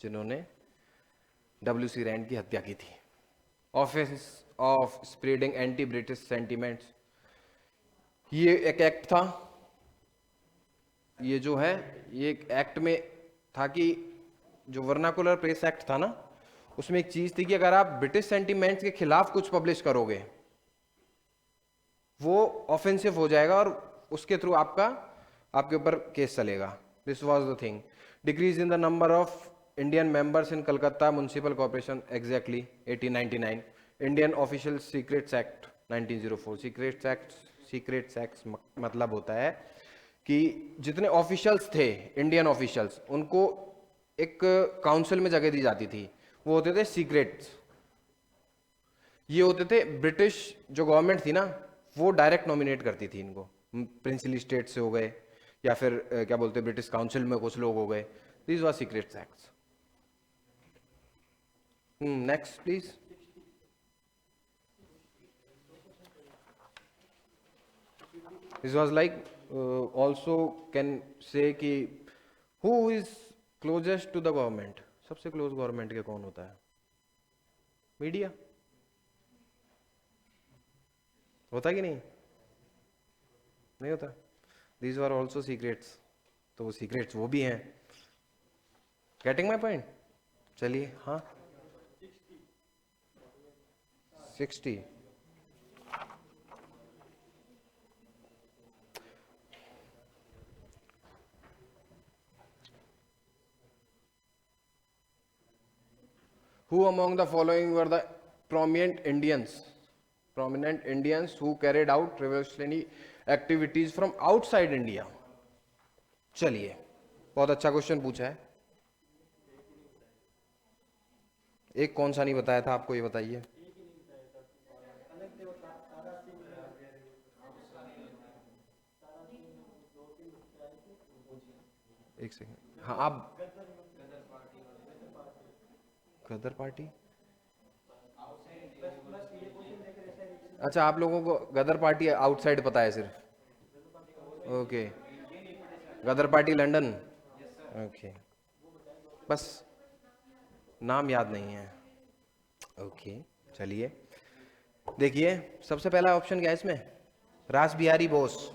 जिन्होंने WC रैंड की हत्या की थी। Office of spreading anti British sentiments, ये एक एक्ट था। ये जो है ये एक एक्ट में था कि जो वर्नाकुलर प्रेस एक्ट था ना, उसमें एक चीज थी कि अगर आप ब्रिटिश सेंटिमेंट्स के खिलाफ कुछ पब्लिश करोगे वो ऑफेंसिव हो जाएगा और उसके थ्रू आपके ऊपर केस चलेगा। This was the thing. Decrease in the number of Indian members in Calcutta municipal corporation, exactly 1899। Indian official secrets act 1904। Secrets act मतलब होता है कि जितने ऑफिशियल्स थे, इंडियन ऑफिशियल्स, उनको एक काउंसिल में जगह दी जाती थी, वो होते थे सीक्रेट्स। ये होते थे ब्रिटिश जो गवर्नमेंट थी ना, वो डायरेक्ट नॉमिनेट करती थी इनको, प्रिंसली स्टेट से हो गए या फिर क्या बोलते हैं ब्रिटिश काउंसिल में कुछ लोग हो गए। These were secrets acts. Next please. This was like also can say कि who is closest to the government. सबसे क्लोज गवर्नमेंट के कौन होता है? मीडिया होता कि नहीं? नहीं होता। दीज आर ऑल्सो सीक्रेट्स, तो वो सीक्रेट्स वो भी हैं। Getting my point? चलिए, हाँ 60। Who among the following were the prominent Indians who carried out revolutionary activities from outside India? चलिए, बहुत अच्छा क्वेश्चन पूछा है। एक कौन सा नहीं बताया था आपको, ये बताइए। एक सेकंड, हाँ आप गदर पार्टी, अच्छा आप लोगों को गदर पार्टी आउटसाइड पता है सिर्फ? ओके, गदर पार्टी लंदन। ओके, बस नाम याद नहीं है। ओके, चलिए देखिए, सबसे पहला ऑप्शन क्या है इसमें? रास Bihari Bose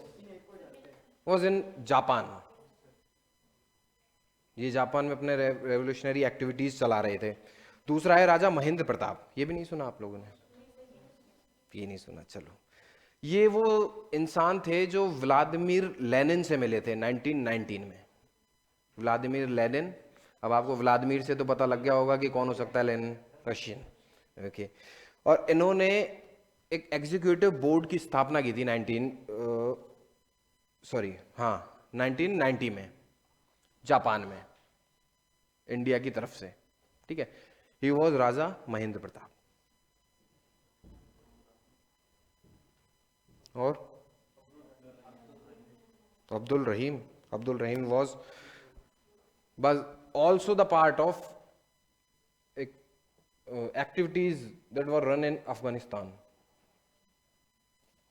was in Japan. ये जापान में अपने रेवोल्यूशनरी एक्टिविटीज चला रहे थे। दूसरा है राजा महेंद्र प्रताप, ये भी नहीं सुना आप लोगों ने? ये नहीं सुना, चलो। ये वो इंसान थे जो व्लादिमीर लेनिन से मिले थे 1919 में। व्लादिमीर लेनिन, अब आपको व्लादिमीर से तो पता लग गया होगा कि कौन हो सकता है लेनिन, रशियन। ओके, और इन्होंने एक एग्जीक्यूटिव बोर्ड की स्थापना की थी 1990 में जापान में, इंडिया की तरफ से। ठीक है, ही वॉज राजा महेंद्र प्रताप। और अब्दुल रहीम was also the part of activities that were run in Afghanistan.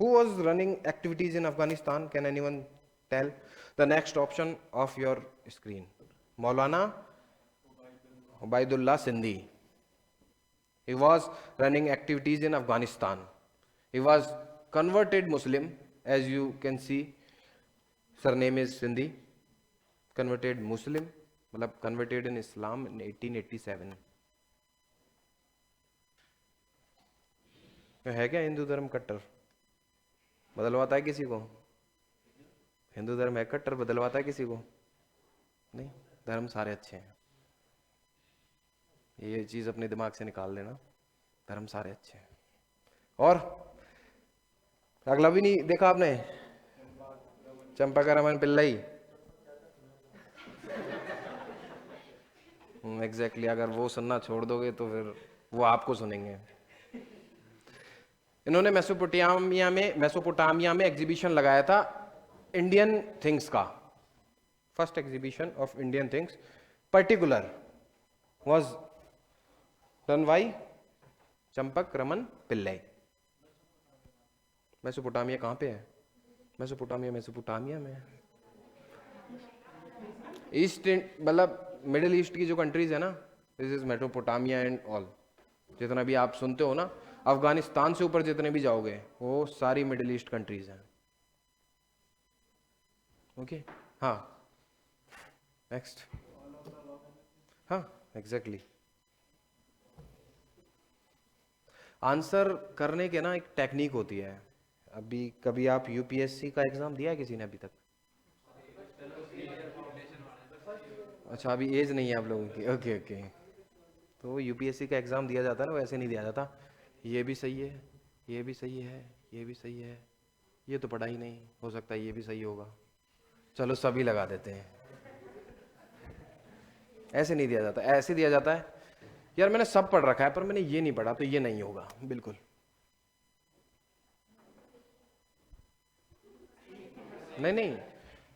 Who was running activities in Afghanistan? Can anyone tell? The next option of your screen. Maulana Ubaidullah Sindhi. He was running activities in Afghanistan. He was converted Muslim, as you can see. Surname is Sindhi. Converted Muslim, मतलब converted in Islam in 1887. है क्या हिंदू धर्म कट्टर? बदलवाता है किसी को? हिंदू धर्म है कट्टर, बदलवाता है किसी को? नहीं, धर्म सारे अच्छे हैं। ये चीज अपने दिमाग से निकाल लेना, धर्म सारे अच्छे हैं। और अगला भी नहीं देखा आपने? चंपका रमन पिल्लई। एग्जैक्टली, अगर वो सुनना छोड़ दोगे तो फिर वो आपको सुनेंगे। इन्होंने मेसोपोटामिया में एग्जीबिशन लगाया था इंडियन थिंग्स का। First exhibition of Indian things particular was तन्वाई चंपक रमन पिल्लई। मेसोपोटामिया कहाँ पे है? मेसोपोटामिया में ईस्ट, मतलब मिडिल ईस्ट की जो कंट्रीज है ना, this is Mesopotamia and all. जितना भी आप सुनते हो ना, अफगानिस्तान से ऊपर जितने भी जाओगे वो सारी मिडिल ईस्ट कंट्रीज हैं। ओके हाँ, नेक्स्ट। हाँ एग्जैक्टली। आंसर करने के ना एक टेक्निक होती है। अभी कभी आप यूपीएससी का एग्जाम दिया है किसी ने अभी तक? अच्छा अभी एज नहीं है आप लोगों की, ओके ओके। तो यूपीएससी का एग्जाम दिया जाता है ना, वैसे नहीं दिया जाता। ये भी सही है, ये भी सही है, ये भी सही है, ये तो पढ़ा ही नहीं, हो सकता है ये भी सही होगा, चलो सभी लगा देते हैं। ऐसे नहीं दिया जाता, ऐसे दिया जाता है यार मैंने सब पढ़ रखा है पर मैंने ये नहीं पढ़ा तो ये नहीं होगा, बिल्कुल। नहीं नहीं,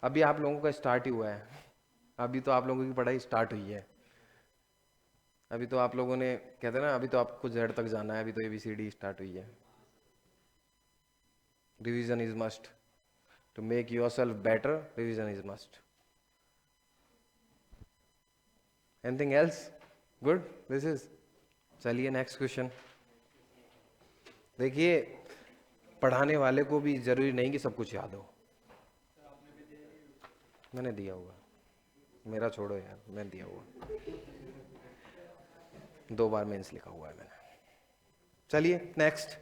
अभी आप लोगों का स्टार्ट ही हुआ है, अभी तो आप लोगों की पढ़ाई स्टार्ट हुई है। अभी तो आप लोगों ने कहते हैं ना, अभी तो आपको जेड तक जाना है, अभी तो एबीसीडी स्टार्ट हुई है। Revision is must to make yourself better, revision is must. Anything else? Good, this is. चलिए नेक्स्ट क्वेश्चन। देखिए पढ़ाने वाले को भी जरूरी नहीं कि सब कुछ याद हो। मैंने दिया हुआ, मेरा छोड़ो यार, मैंने दिया हुआ 2 बार मेंस लिखा हुआ है मैंने। चलिए नेक्स्ट।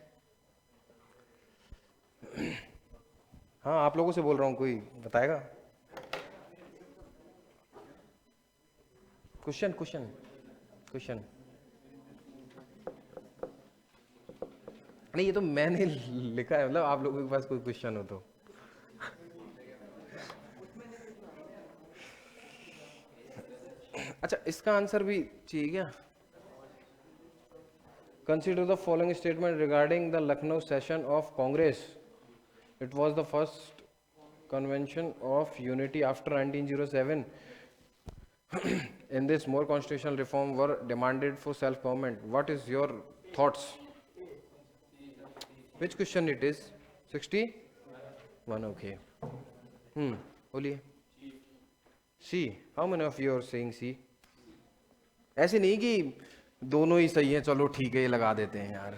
हाँ आप लोगों से बोल रहा हूँ, कोई बताएगा? Question question question. नहीं ये तो मैंने लिखा है, मतलब आप लोगों के पास कोई क्वेश्चन हो तो। अच्छा इसका आंसर भी चाहिए क्या? Consider the following statement regarding the Lucknow session of Congress. It was the first convention of unity after 1907. In this, more constitutional reform were demanded for self-government. What is your thoughts? Which question it is? 61. Okay. बोलिए। C. How many of you are saying C? ऐसे नहीं कि दोनों ही सही है, चलो ठीक है ये लगा देते हैं यार,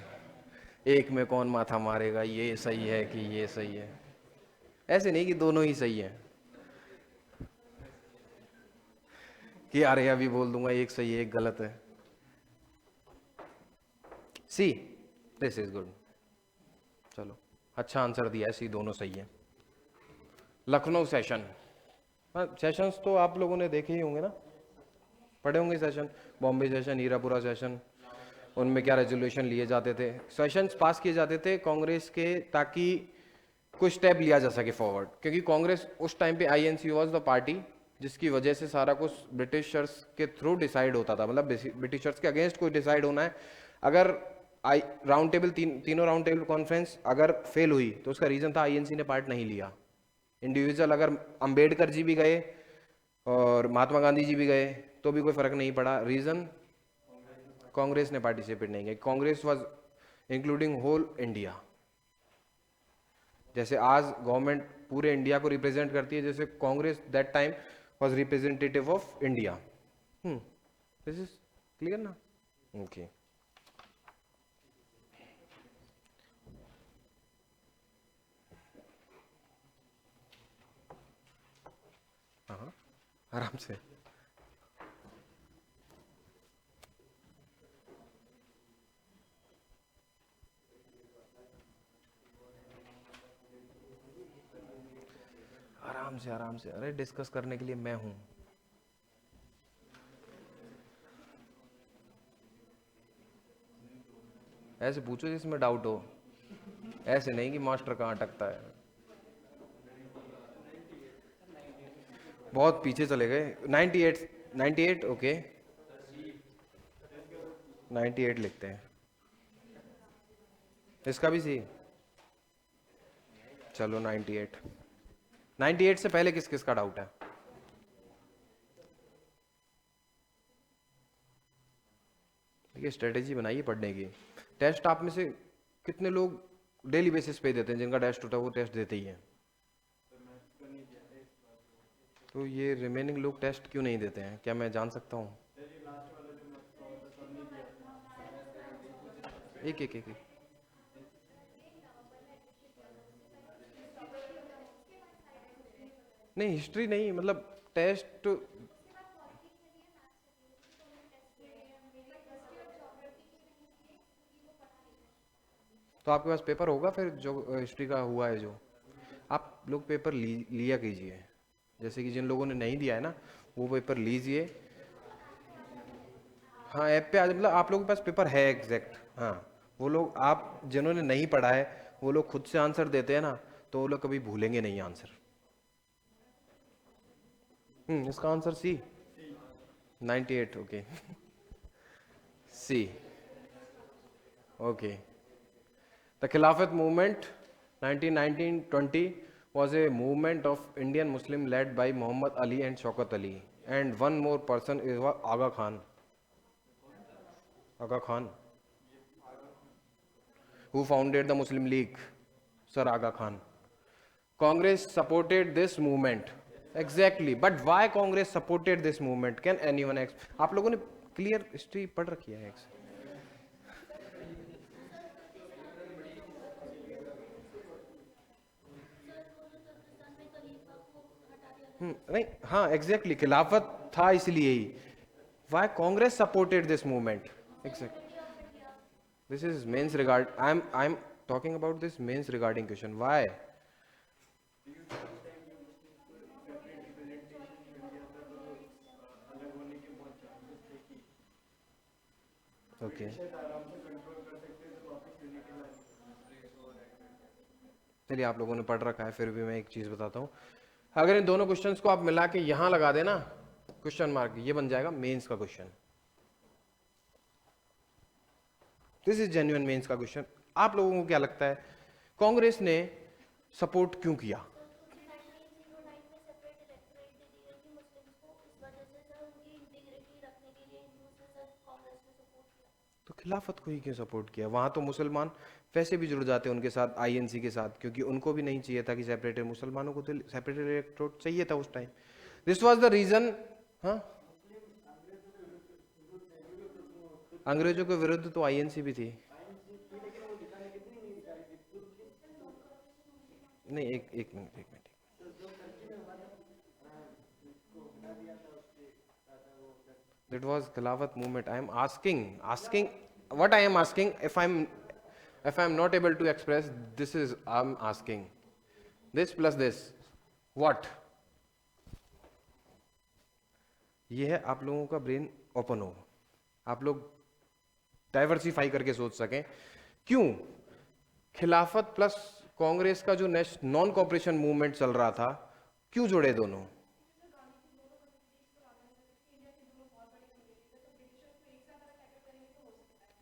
एक में कौन माथा मारेगा, ये सही है कि ये सही है। ऐसे नहीं कि दोनों ही सही है कि अरे अभी बोल दूंगा एक सही है एक गलत है। सी, दिस इज गुड। चलो अच्छा आंसर दिया है, सी दोनों सही है। लखनऊ सेशन, सेशंस तो आप लोगों ने देखे ही होंगे ना, पढ़े होंगे session. Bombay session, Hirapura session, उनमें क्या रेजोल्यूशन लिए जाते थे, सेशंस पास किए जाते थे कांग्रेस के, ताकि कुछ स्टेप लिया जा सके फॉरवर्ड। क्योंकि कांग्रेस उस टाइम पे आईएनसी वाज द पार्टी जिसकी वजह से सारा कुछ ब्रिटिशर्स के थ्रू डिसाइड होता था, मतलब ब्रिटिशर्स के अगेंस्ट कोई डिसाइड होना है। अगर राउंड टेबल तीनों राउंड टेबल कॉन्फ्रेंस अगर फेल हुई तो उसका रीजन था आईएनसी ने पार्ट नहीं लिया। इंडिविजुअल अगर अंबेडकर जी भी गए और महात्मा गांधी जी भी गए तो भी कोई फर्क नहीं पड़ा, रीजन कांग्रेस ने पार्टिसिपेट नहीं किया। Congress was including whole India. जैसे आज गवर्नमेंट पूरे इंडिया को रिप्रेजेंट करती है, जैसे Congress that time was representative of India. This is clear ना? ओके हाँ आराम से। आराम से आराम से, अरे डिस्कस करने के लिए मैं हूं। ऐसे पूछो जिसमें डाउट हो, ऐसे नहीं कि मास्टर कहाँ अटकता है। बहुत पीछे चले गए। 98, 98 ओके, 98 लिखते हैं। इसका भी सी, चलो 98। 98 से पहले किस किस का डाउट है? ठीक है, स्ट्रेटेजी बनाइए पढ़ने की। टेस्ट आप में से कितने लोग डेली बेसिस पे देते हैं, जिनका टेस्ट होता है वो टेस्ट देते ही हैं? तो ये रिमेनिंग लोग टेस्ट क्यों नहीं देते हैं, क्या मैं जान सकता हूँ? एक एक एक, एक। नहीं, हिस्ट्री नहीं, मतलब टेस्ट। तो आपके पास पेपर होगा फिर, जो हिस्ट्री का हुआ है, जो आप लोग पेपर लिया कीजिए। जैसे कि जिन लोगों ने नहीं दिया है ना, वो पेपर लीजिए। हाँ, ऐप पे आज मतलब आप लोगों के पास पेपर है एग्जैक्ट। हाँ, वो लोग, आप जिन्होंने नहीं पढ़ा है वो लोग खुद से आंसर देते हैं ना, तो वो लोग कभी भूलेंगे नहीं आंसर। इसका answer C. 98, okay. C, okay. The Khilafat movement 1919-20 was a movement of Indian Muslim led by Muhammad Ali and Shaukat Ali, and one more person is Aga Khan. Aga Khan, who founded the Muslim League, Sir Aga Khan. Congress supported this movement. Exactly, but why Congress supported this movement? Can anyone आप लोगों ने clear history पढ़ रखी है? नहीं, हाँ exactly, Khilafat था इसलिए ही। Why Congress supported this movement? Exact, this is mains regard, I am talking about this mains regarding question, why? Okay, चलिए, आप लोगों ने पढ़ रखा है, फिर भी मैं एक चीज बताता हूँ। अगर इन दोनों क्वेश्चंस को आप मिला के यहां लगा देना क्वेश्चन मार्क, ये बन जाएगा मेंस का question. This is genuine mains का क्वेश्चन। आप लोगों को क्या लगता है कांग्रेस ने सपोर्ट क्यों किया? तो खिलाफत को ही क्यों सपोर्ट किया? वहां तो मुसलमान वैसे भी जुड़ जाते उनके साथ, आईएनसी के साथ, क्योंकि उनको भी नहीं चाहिए था कि सेपरेटेड, मुसलमानों को तो सेपरेटेड इलेक्टोरेट चाहिए था उस time. This was the reason. हाँ, अंग्रेजों के विरुद्ध तो आईएनसी भी थी। नहीं, एक एक मिनट, एक minute. That was Khilafat movement. I am asking what I am asking. If I'm not able to express, this is I'm asking. This plus this, what? ये है आप लोगों का ब्रेन ओपन हो, आप लोग डाइवर्सिफाई करके सोच सकें। क्यों खिलाफत प्लस कांग्रेस का जो नेक्स्ट नॉन कॉपरेशन मूवमेंट चल रहा था, क्यों जुड़े दोनों?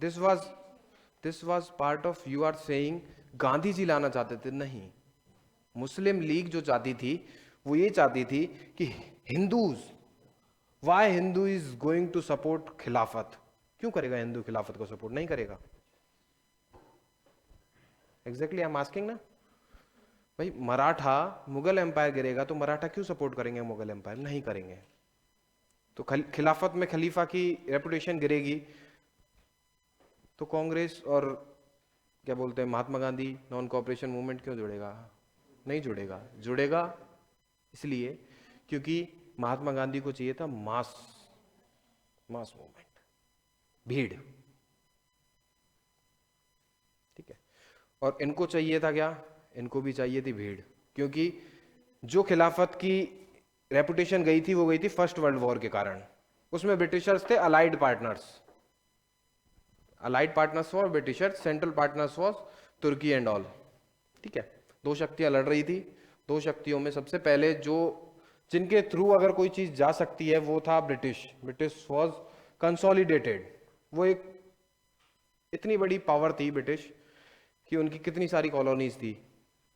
This was this was part of, you are saying Gandhi ji लाना चाहते थे? नहीं, मुस्लिम लीग जो चाहती थी वो ये चाहती थी कि Hindus, why Hindu is going to support Khilafat? क्यों करेगा हिंदू खिलाफत को सपोर्ट? नहीं करेगा। एग्जैक्टली, आई एम आस्किंग ना भाई, मराठा, मुगल एम्पायर गिरेगा तो मराठा क्यों सपोर्ट करेंगे मुगल एम्पायर? नहीं करेंगे। तो खिलाफत में खलीफा की रेपुटेशन गिरेगी, तो कांग्रेस और क्या बोलते हैं Mahatma Gandhi non cooperation movement क्यों जुड़ेगा? नहीं जुड़ेगा। जुड़ेगा इसलिए क्योंकि महात्मा गांधी को चाहिए था मास मूवमेंट, भीड़। ठीक है, और इनको चाहिए था क्या? इनको भी चाहिए थी भीड़, क्योंकि जो खिलाफत की रेपुटेशन गई थी वो गई थी फर्स्ट वर्ल्ड वॉर के कारण। उसमें ब्रिटिशर्स थे allied partners, for Britishers, central partners for Turkey and all. ठीक है, दो शक्तियां लड़ रही थी। दो शक्तियों में सबसे पहले जो, जिनके थ्रू अगर कोई चीज जा सकती है, वो था ब्रिटिश वॉज कंसोलिडेटेड। वो एक इतनी बड़ी पावर थी ब्रिटिश कि उनकी कितनी सारी कॉलोनीज थी,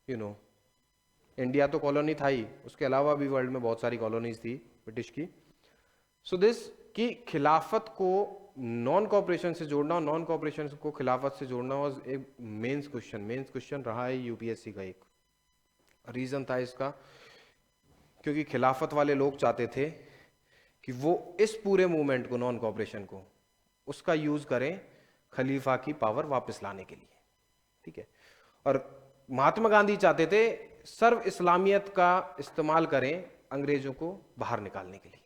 इंडिया तो कॉलोनी था ही, उसके अलावा भी वर्ल्ड में बहुत सारी कॉलोनीज थी ब्रिटिश की। सो दिस की खिलाफत को नॉन कॉपरेशन से जोड़ना और नॉन कॉपरेशन को खिलाफत से जोड़ना वाज एक मेंस क्वेश्चन रहा है यूपीएससी का। एक रीजन था इसका, क्योंकि खिलाफत वाले लोग चाहते थे कि वो इस पूरे मूवमेंट को, नॉन कॉपरेशन को, उसका यूज करें खलीफा की पावर वापस लाने के लिए, ठीक है। और महात्मा गांधी चाहते थे सर्व इस्लामियत का इस्तेमाल करें अंग्रेजों को बाहर निकालने के लिए।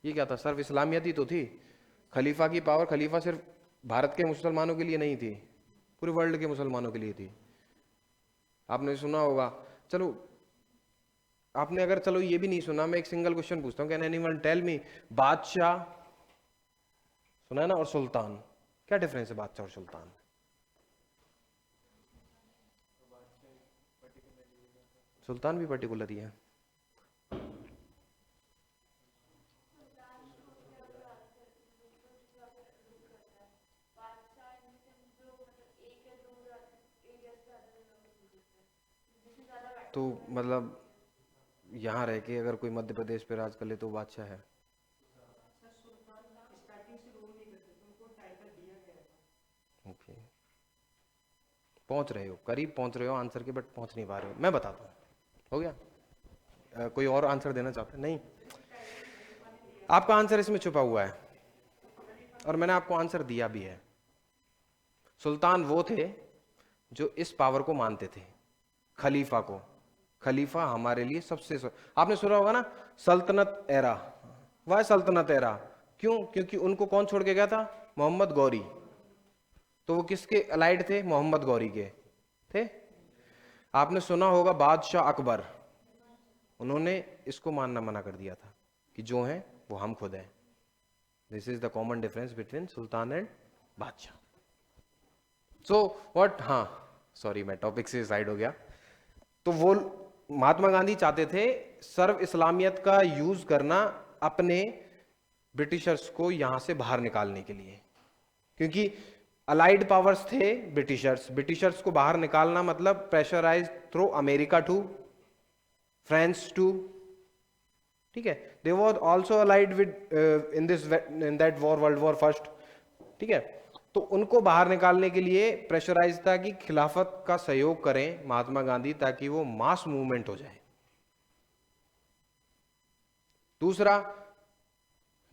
ये क्या था? सर्व इस्लामियत ही तो थी। खलीफा की पावर, खलीफा सिर्फ भारत के मुसलमानों के लिए नहीं थी, पूरे वर्ल्ड के मुसलमानों के लिए थी। आपने सुना होगा, चलो आपने अगर चलो ये भी नहीं सुना, मैं एक सिंगल क्वेश्चन पूछता हूँ, कैन एनीवन टेल मी, बादशाह सुना है ना, और सुल्तान, क्या डिफरेंस है बादशाह और सुल्तान? सुल्तान भी पर्टिकुलर ही है। तो मतलब यहाँ रह के अगर कोई मध्य प्रदेश पे राज कर ले तो बादशाह है। ओके, पहुंच रहे हो, करीब पहुंच रहे हो आंसर के, बट पहुंच नहीं पा रहे हो। मैं बताता हूँ, हो गया? कोई और आंसर देना चाहते हैं? नहीं, आपका आंसर इसमें छुपा हुआ है और मैंने आपको आंसर दिया भी है। सुल्तान वो थे जो इस पावर को मानते थे, खलीफा को। खलीफा हमारे लिए आपने सुना होगा ना, सल्तनत एरा। वह सल्तनत एरा क्यों? क्योंकि उनको कौन छोड़ के गया था? मोहम्मद गौरी। तो वो किसके अलाइड थे? मोहम्मद गौरी के थे। आपने सुना होगा बादशाह अकबर, उन्होंने इसको मानना मना कर दिया था कि जो है वो हम खुद हैं। This is the common difference between sultan and बादशाह। सो व्हाट, हाँ सॉरी मैं टॉपिक से साइड हो गया। तो वो महात्मा गांधी चाहते थे सर्व इस्लामियत का यूज करना अपने ब्रिटिशर्स को यहां से बाहर निकालने के लिए, क्योंकि अलाइड पावर्स थे ब्रिटिशर्स को बाहर निकालना मतलब pressurise through America to France to, ठीक है। They were also allied with in that war, world war first, ठीक है। तो उनको बाहर निकालने के लिए प्रेशराइज था कि खिलाफत का सहयोग करें महात्मा गांधी, ताकि वो मास मूवमेंट हो जाए। दूसरा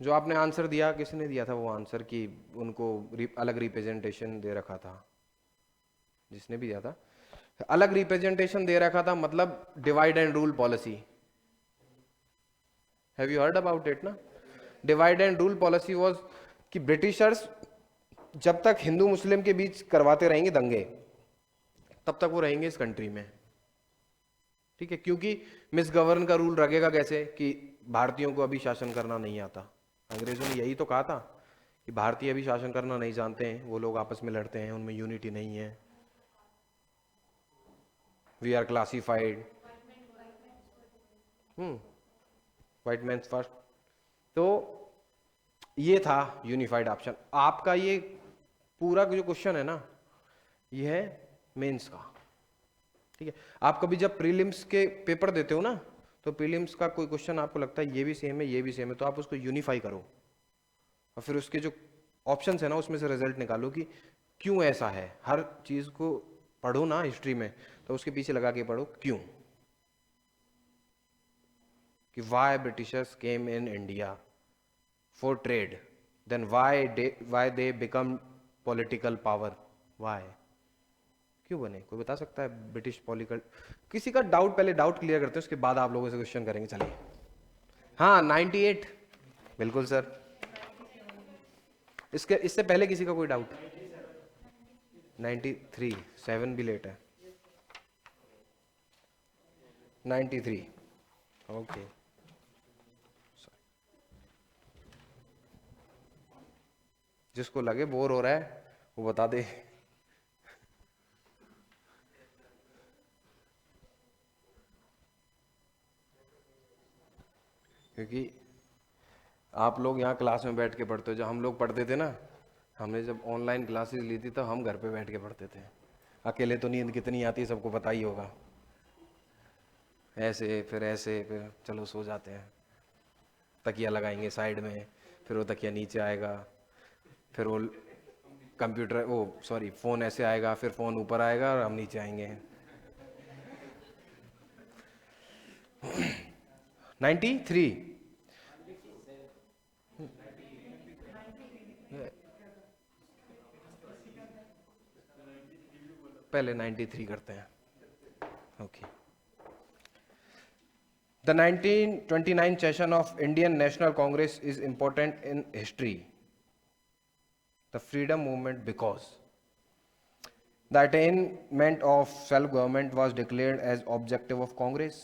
जो आपने आंसर दिया, किसने दिया था वो आंसर कि उनको अलग रिप्रेजेंटेशन दे रखा था? जिसने भी दिया था अलग रिप्रेजेंटेशन दे रखा था, मतलब divide and rule policy. Have you heard about it ना? Divide and rule policy was कि ब्रिटिशर्स जब तक हिंदू मुस्लिम के बीच करवाते रहेंगे दंगे, तब तक वो रहेंगे इस कंट्री में, ठीक है। क्योंकि मिस गवर्न का रूल लगेगा कैसे कि भारतीयों को अभी शासन करना नहीं आता। अंग्रेजों ने यही तो कहा था कि भारतीय अभी शासन करना नहीं जानते हैं, वो लोग आपस में लड़ते हैं, उनमें यूनिटी नहीं है, we are classified, white man's first. तो ये था यूनिफाइड ऑप्शन। आपका ये पूरा जो क्वेश्चन है ना, ये है मेंस का, ठीक है। आप कभी जब प्रीलिम्स के पेपर देते हो ना, तो प्रीलिम्स का कोई क्वेश्चन आपको लगता है ये भी सेम है, ये भी सेम है, तो आप उसको यूनिफाई करो और फिर उसके जो ऑप्शंस है ना, उसमें से रिजल्ट निकालो कि क्यों ऐसा है। हर चीज को पढ़ो ना हिस्ट्री में, तो उसके पीछे लगा के पढ़ो क्यों, कि why Britishers came in India for trade, then why they become political power, why, क्यों बने? कोई बता सकता है ब्रिटिश पॉलिटिकल? किसी का डाउट, पहले डाउट क्लियर करते हैं, उसके बाद आप लोगों से क्वेश्चन करेंगे। चलिए, हाँ 98, बिल्कुल सर। इससे पहले किसी का कोई डाउट? 93, 7 भी लेट है। 93, ओके। जिसको लगे बोर हो रहा है वो बता दे। क्योंकि आप लोग यहाँ क्लास में बैठ के पढ़ते हो, जब हम लोग पढ़ते थे ना, हमने जब ऑनलाइन क्लासेस ली थी, तब हम घर पे बैठ के पढ़ते थे। अकेले तो नींद कितनी आती है सबको पता ही होगा। ऐसे फिर चलो सो जाते हैं, तकिया लगाएंगे साइड में, फिर वो तकिया नीचे आएगा, फिर वो कंप्यूटर वो सॉरी फ़ोन ऐसे आएगा, फिर फ़ोन ऊपर आएगा और हम नीचे आएंगे। 93। पहले 93 करते हैं। Okay. The 1929 session of Indian National Congress is important in history, the freedom movement, because the attainment of self-government was declared as objective of Congress.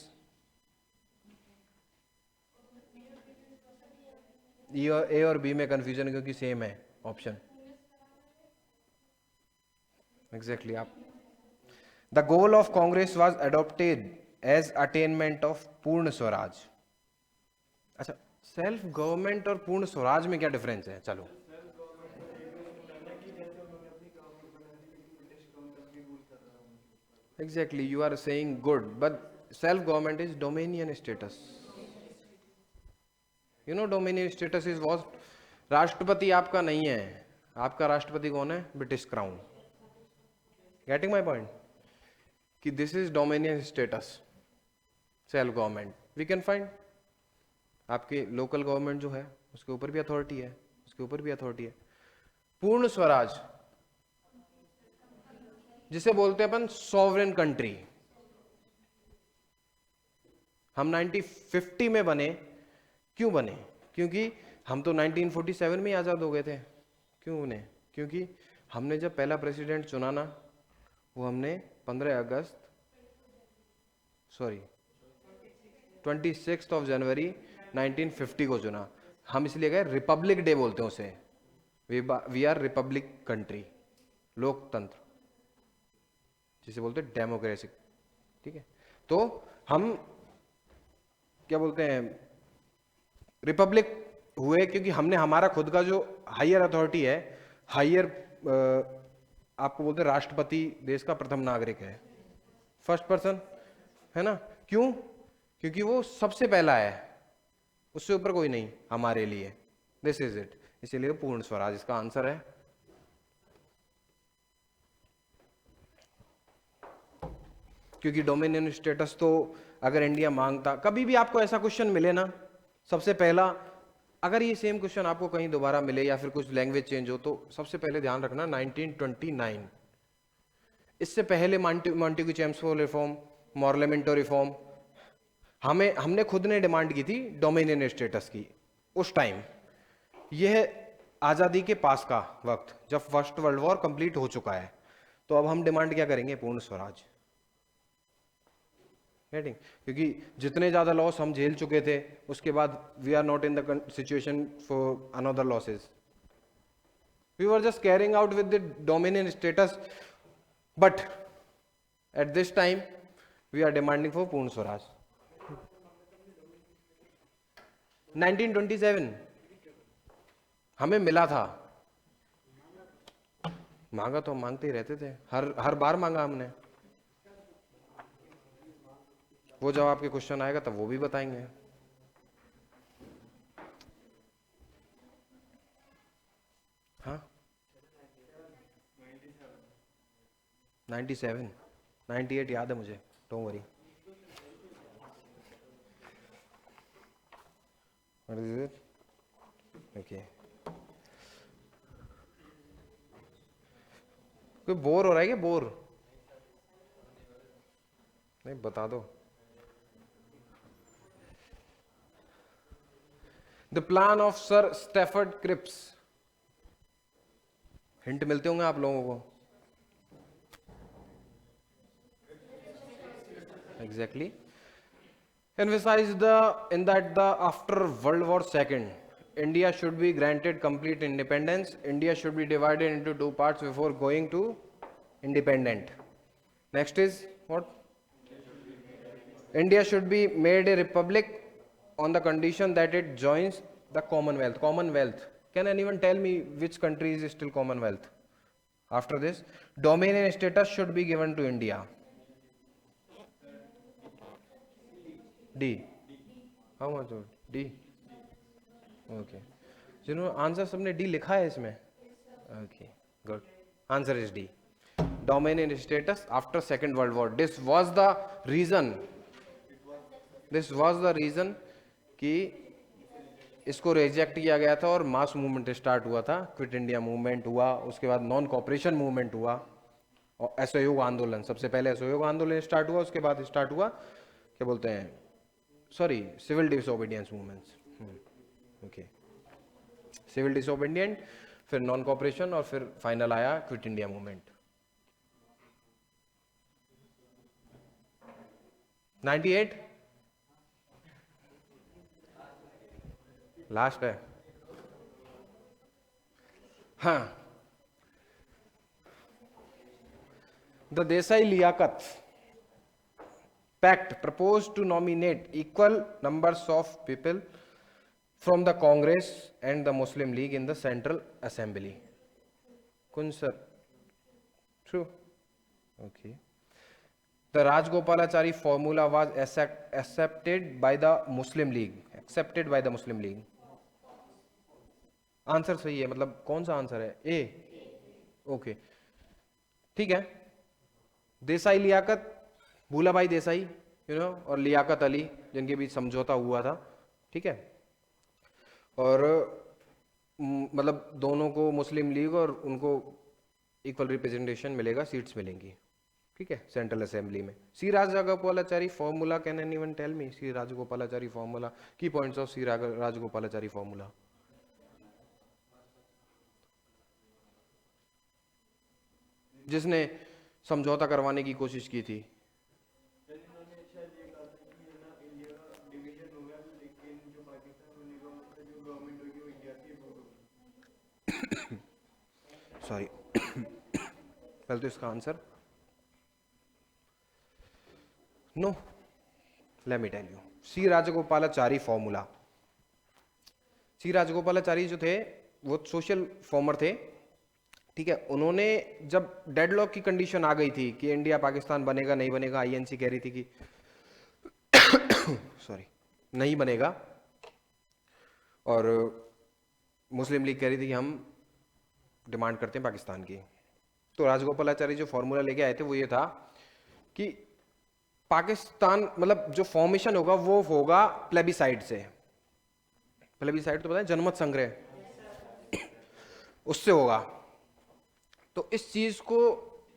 A और बी में कंफ्यूजन क्योंकि सेम है ऑप्शन। एग्जैक्टली आप the goal of Congress was adopted as attainment of Purna Swaraj. अच्छा, self government और पूर्ण स्वराज में क्या डिफरेंस है? चलो, exactly you are saying good, but self government is dominion status. You know dominion status is what? राष्ट्रपति आपका नहीं है, आपका राष्ट्रपति कौन है? British crown. Getting my point? कि this is dominion status, self government we can find. आपके लोकल गवर्नमेंट जो है उसके ऊपर भी अथॉरिटी है, उसके ऊपर भी अथॉरिटी है। पूर्ण स्वराज जिसे बोलते हैं अपन सॉवरेन कंट्री। हम 1950 में बने, क्यों बने? क्योंकि हम तो 1947 में ही आजाद हो गए थे। क्यों बने? क्योंकि हमने जब पहला प्रेसिडेंट चुना ना, वो हमने 15 अगस्त 26 ऑफ जनवरी 1950 को चुना। हम इसलिए गए, रिपब्लिक डे बोलते हैं उसे। वी आर रिपब्लिक कंट्री, लोकतंत्र जिसे बोलते हैं डेमोक्रेसी। ठीक है, तो हम क्या बोलते हैं, रिपब्लिक हुए क्योंकि हमने हमारा खुद का जो हायर अथॉरिटी है, हायर आपको बोलते हैं राष्ट्रपति देश का प्रथम नागरिक है, फर्स्ट पर्सन है ना। क्यों? क्योंकि वो सबसे पहला है, उससे ऊपर कोई नहीं हमारे लिए। दिस इज इट, इसीलिए पूर्ण स्वराज इसका आंसर है। क्योंकि डोमिनियन स्टेटस तो अगर इंडिया मांगता, कभी भी आपको ऐसा क्वेश्चन मिले ना, सबसे पहला, अगर ये सेम क्वेश्चन आपको कहीं दोबारा मिले या फिर कुछ लैंग्वेज चेंज हो, तो सबसे पहले ध्यान रखना 1929। इससे पहले मॉन्टेग्यू चेम्सफोर्ड रिफॉर्म, मॉर्लेमेंटो रिफॉर्म, हमने खुद ने डिमांड की थी डोमिनियन स्टेटस की उस टाइम। यह आजादी के पास का वक्त, जब फर्स्ट वर्ल्ड वॉर कंप्लीट हो चुका है, तो अब हम डिमांड क्या करेंगे? पूर्ण स्वराज। गेटिंग? क्योंकि जितने ज्यादा लॉस हम झेल चुके थे, उसके बाद we are not in the situation for another losses. We were just carrying out with the dominion status, but at this time we are demanding for Purna Swaraj. 1927 हमें मिला था। मांगा तो हम मांगते ही रहते थे, हर बार मांगा हमने। वो जब आपके क्वेश्चन आएगा तब वो भी बताएंगे। हाँ, 97, 98 याद है मुझे, don't worry. What is it? Okay, कोई बोर हो रहा है क्या? बोर नहीं, बता दो। The plan of sir Stafford Cripps. Hint मिलते होंगे आप लोगों को। Exactly emphasized in that the after World War II, India should be granted complete independence. India should be divided into two parts before going to independent. Next is what? India should be made a republic on the condition that it joins the Commonwealth. Commonwealth. Can anyone tell me which country is still Commonwealth? After this, dominion status should be given to India. D. How much? D. Okay. जिन्होंने answer सबने D लिखा है इसमें? Okay, good, answer is D, dominion status after second world war. This was the reason कि इसको reject किया गया था और मास मूवमेंट स्टार्ट हुआ था, क्विट इंडिया मूवमेंट हुआ, उसके बाद नॉन कॉपरेशन मूवमेंट हुआ और असहयोग आंदोलन, सबसे पहले असहयोग आंदोलन स्टार्ट हुआ, उसके बाद स्टार्ट हुआ क्या बोलते हैं, sorry, civil disobedience movements. Okay, civil disobedient, फिर नॉन कॉपरेशन और फिर फाइनल आया क्विट इंडिया मूवमेंट। 98 लास्ट है। हाँ, the Desai Liaquat pact proposed to nominate equal numbers of people from the Congress and the Muslim League in the Central Assembly. Kunsar. True. Okay. The Rajgopalachari formula was accepted by the Muslim League. Accepted by the Muslim League. Answer सही है, मतलब कौन सा answer है? ए। Okay, ठीक है। देसाई लियाकत, भूला भाई देसाई, और लियाकत अली, जिनके बीच समझौता हुआ था, ठीक है। और मतलब दोनों को, मुस्लिम लीग और उनको इक्वल रिप्रेजेंटेशन मिलेगा, सीट्स मिलेंगी, ठीक है, सेंट्रल असेंबली में। C Rajagopalachari formula, can anyone tell me C Rajagopalachari formula, key points of C Rajagopalachari formula? जिसने समझौता करवाने की कोशिश की थी। सॉरी, पहले तो इसका answer no, let me tell you, C Rajagopalachari formula. C Rajagopalachari जो थे वो सोशल फॉर्मर थे, ठीक है। उन्होंने जब डेडलॉक की कंडीशन आ गई थी कि इंडिया पाकिस्तान बनेगा नहीं बनेगा, आईएनसी कह रही थी कि सॉरी नहीं बनेगा, और मुस्लिम लीग कह रही थी कि हम डिमांड करते हैं पाकिस्तान की। तो राजगोपालाचारी जो फॉर्मूला लेके आए थे वो ये था कि पाकिस्तान, मतलब जो फॉर्मेशन होगा वो होगा प्लेबिसाइड से। प्लेबिसाइड तो पता है, जनमत संग्रह, उससे होगा। तो इस चीज को,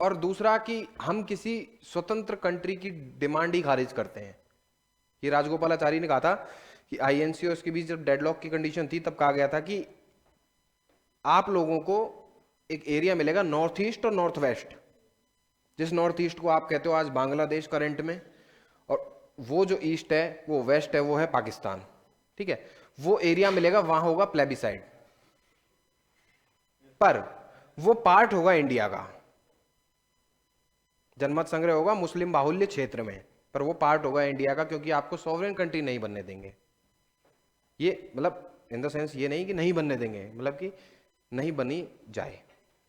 और दूसरा कि हम किसी स्वतंत्र कंट्री की डिमांड ही खारिज करते हैं। ये राजगोपालाचारी ने कहा था कि आईएनसी और उसके बीच जब डेडलॉक की कंडीशन थी तब कहा गया था कि आप लोगों को एक एरिया मिलेगा नॉर्थ ईस्ट और नॉर्थ वेस्ट। जिस नॉर्थ ईस्ट को आप कहते हो आज बांग्लादेश करंट में, और वो जो ईस्ट है वो वेस्ट है, वो है पाकिस्तान, ठीक है। वो एरिया मिलेगा, वहां होगा प्लेबिसाइड, पर वो पार्ट होगा इंडिया का। जनमत संग्रह होगा मुस्लिम बाहुल्य क्षेत्र में, पर वो पार्ट होगा इंडिया का, क्योंकि आपको सॉवरेन कंट्री नहीं बनने देंगे। ये मतलब इन द सेंस ये नहीं कि नहीं बनने देंगे, मतलब कि नहीं बनी जाए,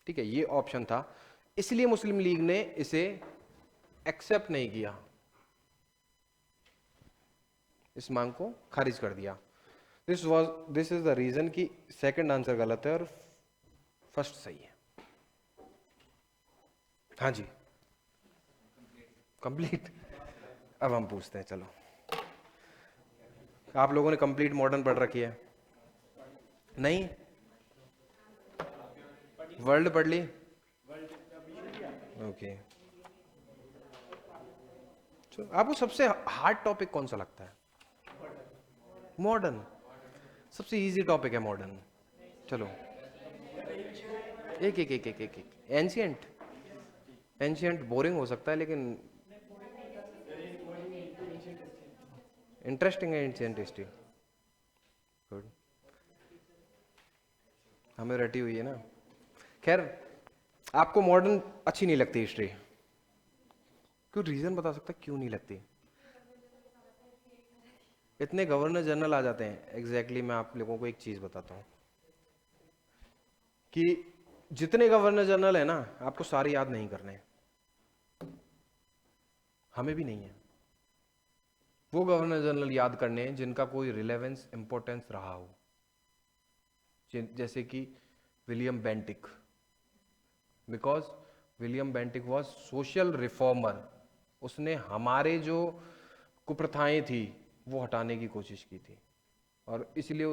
ठीक है। ये ऑप्शन था, इसलिए मुस्लिम लीग ने इसे एक्सेप्ट नहीं किया, इस मांग को खारिज कर दिया। दिस इज द रीजन कि सेकंड आंसर गलत है और फर्स्ट सही है। हाँ जी, कंप्लीट। अब हम पूछते हैं, चलो, आप लोगों ने कंप्लीट मॉडर्न पढ़ रखी है? नहीं, वर्ल्ड पढ़ ली? ओके। आपको सबसे हार्ड टॉपिक कौन सा लगता है? मॉडर्न सबसे इजी टॉपिक है मॉडर्न। चलो, एक एक एक एक एक, एंशियंट, एंशियंट बोरिंग हो सकता है लेकिन इंटरेस्टिंग है एंशियंट हिस्ट्री। गुड, हमें रटी हुई है ना। खैर, आपको मॉडर्न अच्छी नहीं लगती हिस्ट्री, क्यों? रीजन बता सकता क्यों नहीं लगती? इतने गवर्नर जनरल आ जाते हैं। एग्जैक्टली मैं आप लोगों को एक चीज बताता हूं कि जितने गवर्नर जनरल है ना, आपको सारे याद नहीं करने, हमें भी नहीं है। वो गवर्नर जनरल याद करने हैं जिनका कोई रिलेवेंस, इंपॉर्टेंस रहा हो, जैसे कि William Bentinck, because William Bentinck was social reformer. उसने हमारे जो कुप्रथाएं थी वो हटाने की कोशिश की थी, और इसलिए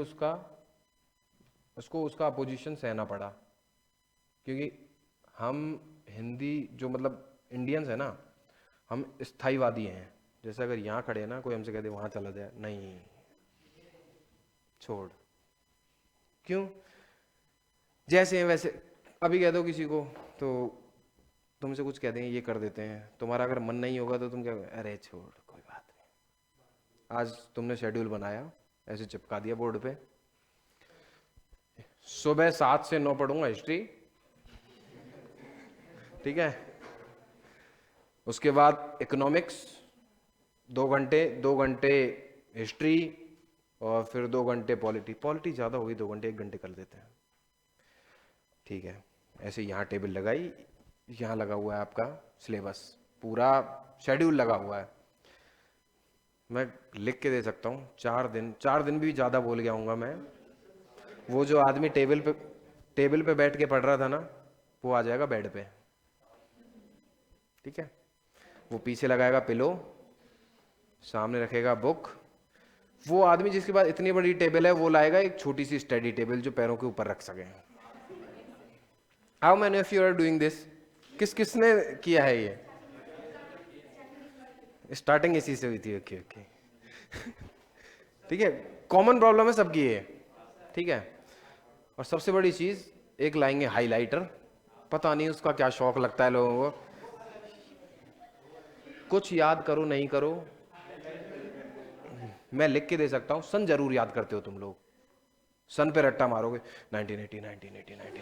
उसको उसका अपोजिशन सहना पड़ा, क्योंकि हम हिंदी जो मतलब इंडियंस है ना, हम स्थाईवादी हैं। जैसे अगर यहाँ खड़े हैं ना, कोई हमसे कहते वहाँ चला जाए, नहीं, छोड़। क्यों? जैसे हैं वैसे। अभी कह दो किसी को तो तुमसे कुछ कह देंगे, ये कर देते हैं। तुम्हारा अगर मन नहीं होगा तो तुम क्या, अरे छोड़, कोई बात नहीं। आज तुमने शेड्यूल बनाया, ऐसे चिपका दिया बोर्ड पे, सुबह 7 से 9 पढ़ूंगा हिस्ट्री, ठीक है, उसके बाद इकोनॉमिक्स 2 घंटे, 2 घंटे हिस्ट्री, और फिर 2 घंटे पॉलिटी। पॉलिटी ज़्यादा होगी, 2 घंटे, 1 घंटे कर देते हैं, ठीक है। ऐसे यहाँ टेबल लगाई, यहाँ लगा हुआ है आपका सिलेबस, पूरा शेड्यूल लगा हुआ है। मैं लिख के दे सकता हूँ 4 दिन भी ज़्यादा बोल गया हूँगा मैं। वो जो आदमी टेबल पे बैठ के पढ़ रहा था ना, वो आ जाएगा बेड पे, ठीक है। वो पीछे लगाएगा पिलो, सामने रखेगा बुक। वो आदमी जिसके पास इतनी बड़ी टेबल है, वो लाएगा एक छोटी सी स्टडी टेबल जो पैरों के ऊपर रख सके। How many of you are doing this? किसने किया है ये? स्टार्टिंग इसी से हुई थी, ओके ओके। ठीक है, कॉमन प्रॉब्लम है सबकी ये, ठीक है। और सबसे बड़ी चीज, एक लाएंगे हाइलाइटर, पता नहीं उसका क्या शौक लगता है लोगों को। कुछ याद करो नहीं करो, मैं लिख के दे सकता हूं, सन जरूर याद करते हो तुम लोग, सन पे रट्टा मारोगे 1980 1980 1980।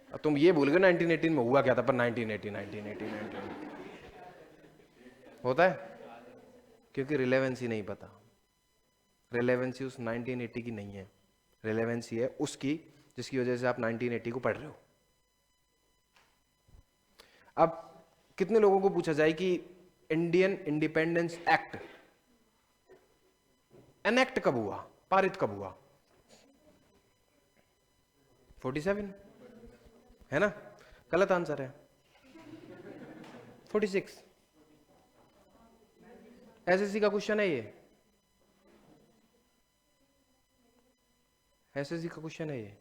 अब तुम ये भूल गए 1918 में हुआ क्या था, पर 1980 1980 होता है, क्योंकि रिलेवेंसी नहीं पता। रिलेवेंसी उस 1980 की नहीं है, रिलेवेंसी है उसकी जिसकी वजह से आप 1980 को पढ़ रहे हो। अब कितने लोगों को पूछा जाए कि इंडियन इंडिपेंडेंस एक्ट एनेक्ट कब हुआ, पारित कब हुआ? 47 है ना? गलत आंसर है, 46। एसएससी का क्वेश्चन है ये, एसएससी का क्वेश्चन है ये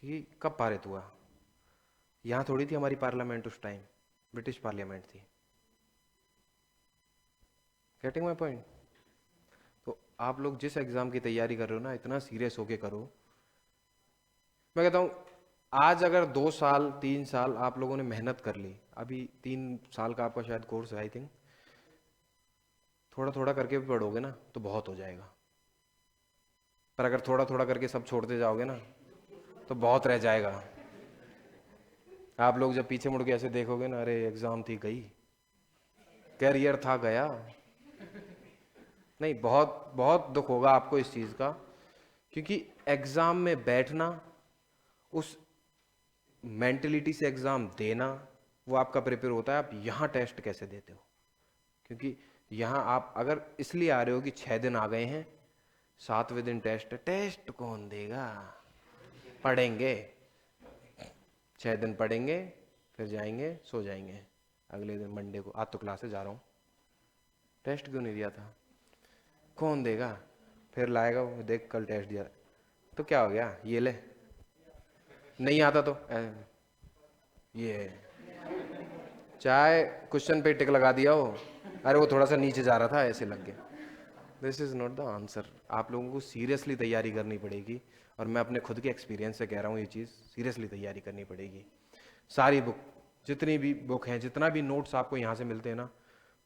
कि कब पारित हुआ। यहां थोड़ी थी हमारी पार्लियामेंट उस टाइम, ब्रिटिश पार्लियामेंट थी। Getting my point? तो आप लोग जिस एग्जाम की तैयारी कर रहे हो ना, इतना सीरियस होके करो। मैं कहता हूं, आज अगर 2 साल 3 साल आप लोगों ने मेहनत कर ली, अभी 3 साल का आपका शायद कोर्स है आई थिंक, थोड़ा थोड़ा करके भी पढ़ोगे ना तो बहुत हो जाएगा। पर अगर थोड़ा थोड़ा करके सब छोड़ते जाओगे ना तो बहुत रह जाएगा। आप लोग जब पीछे मुड़ के ऐसे देखोगे ना, अरे एग्जाम थी गई, कैरियर था गया, नहीं, बहुत बहुत दुख होगा आपको इस चीज का। क्योंकि एग्जाम में बैठना, उस मेंटेलिटी से एग्जाम देना, वो आपका प्रिपेयर होता है आप यहाँ टेस्ट कैसे देते हो। क्योंकि यहाँ आप अगर इसलिए आ रहे हो कि 6 दिन आ गए हैं, 7वें दिन टेस्ट, टेस्ट कौन देगा? पढ़ेंगे, 6 दिन पढ़ेंगे, फिर जाएंगे सो जाएंगे, अगले दिन मंडे को आज तो क्लासे जा रहा हूँ, टेस्ट क्यों नहीं दिया था? कौन देगा? फिर लाएगा वो, देख कल टेस्ट दिया, तो क्या हो गया, ये ले, नहीं आता तो ये चाहे क्वेश्चन पे टिक लगा दिया हो, अरे वो थोड़ा सा नीचे जा रहा था ऐसे लग गया। This is not the answer. आप लोगों को सीरियसली तैयारी करनी पड़ेगी, और मैं अपने खुद के एक्सपीरियंस से कह रहा हूँ, ये चीज़ सीरियसली तैयारी करनी पड़ेगी। सारी बुक, जितनी भी बुक हैं, जितना भी नोट्स आपको यहाँ से मिलते हैं ना,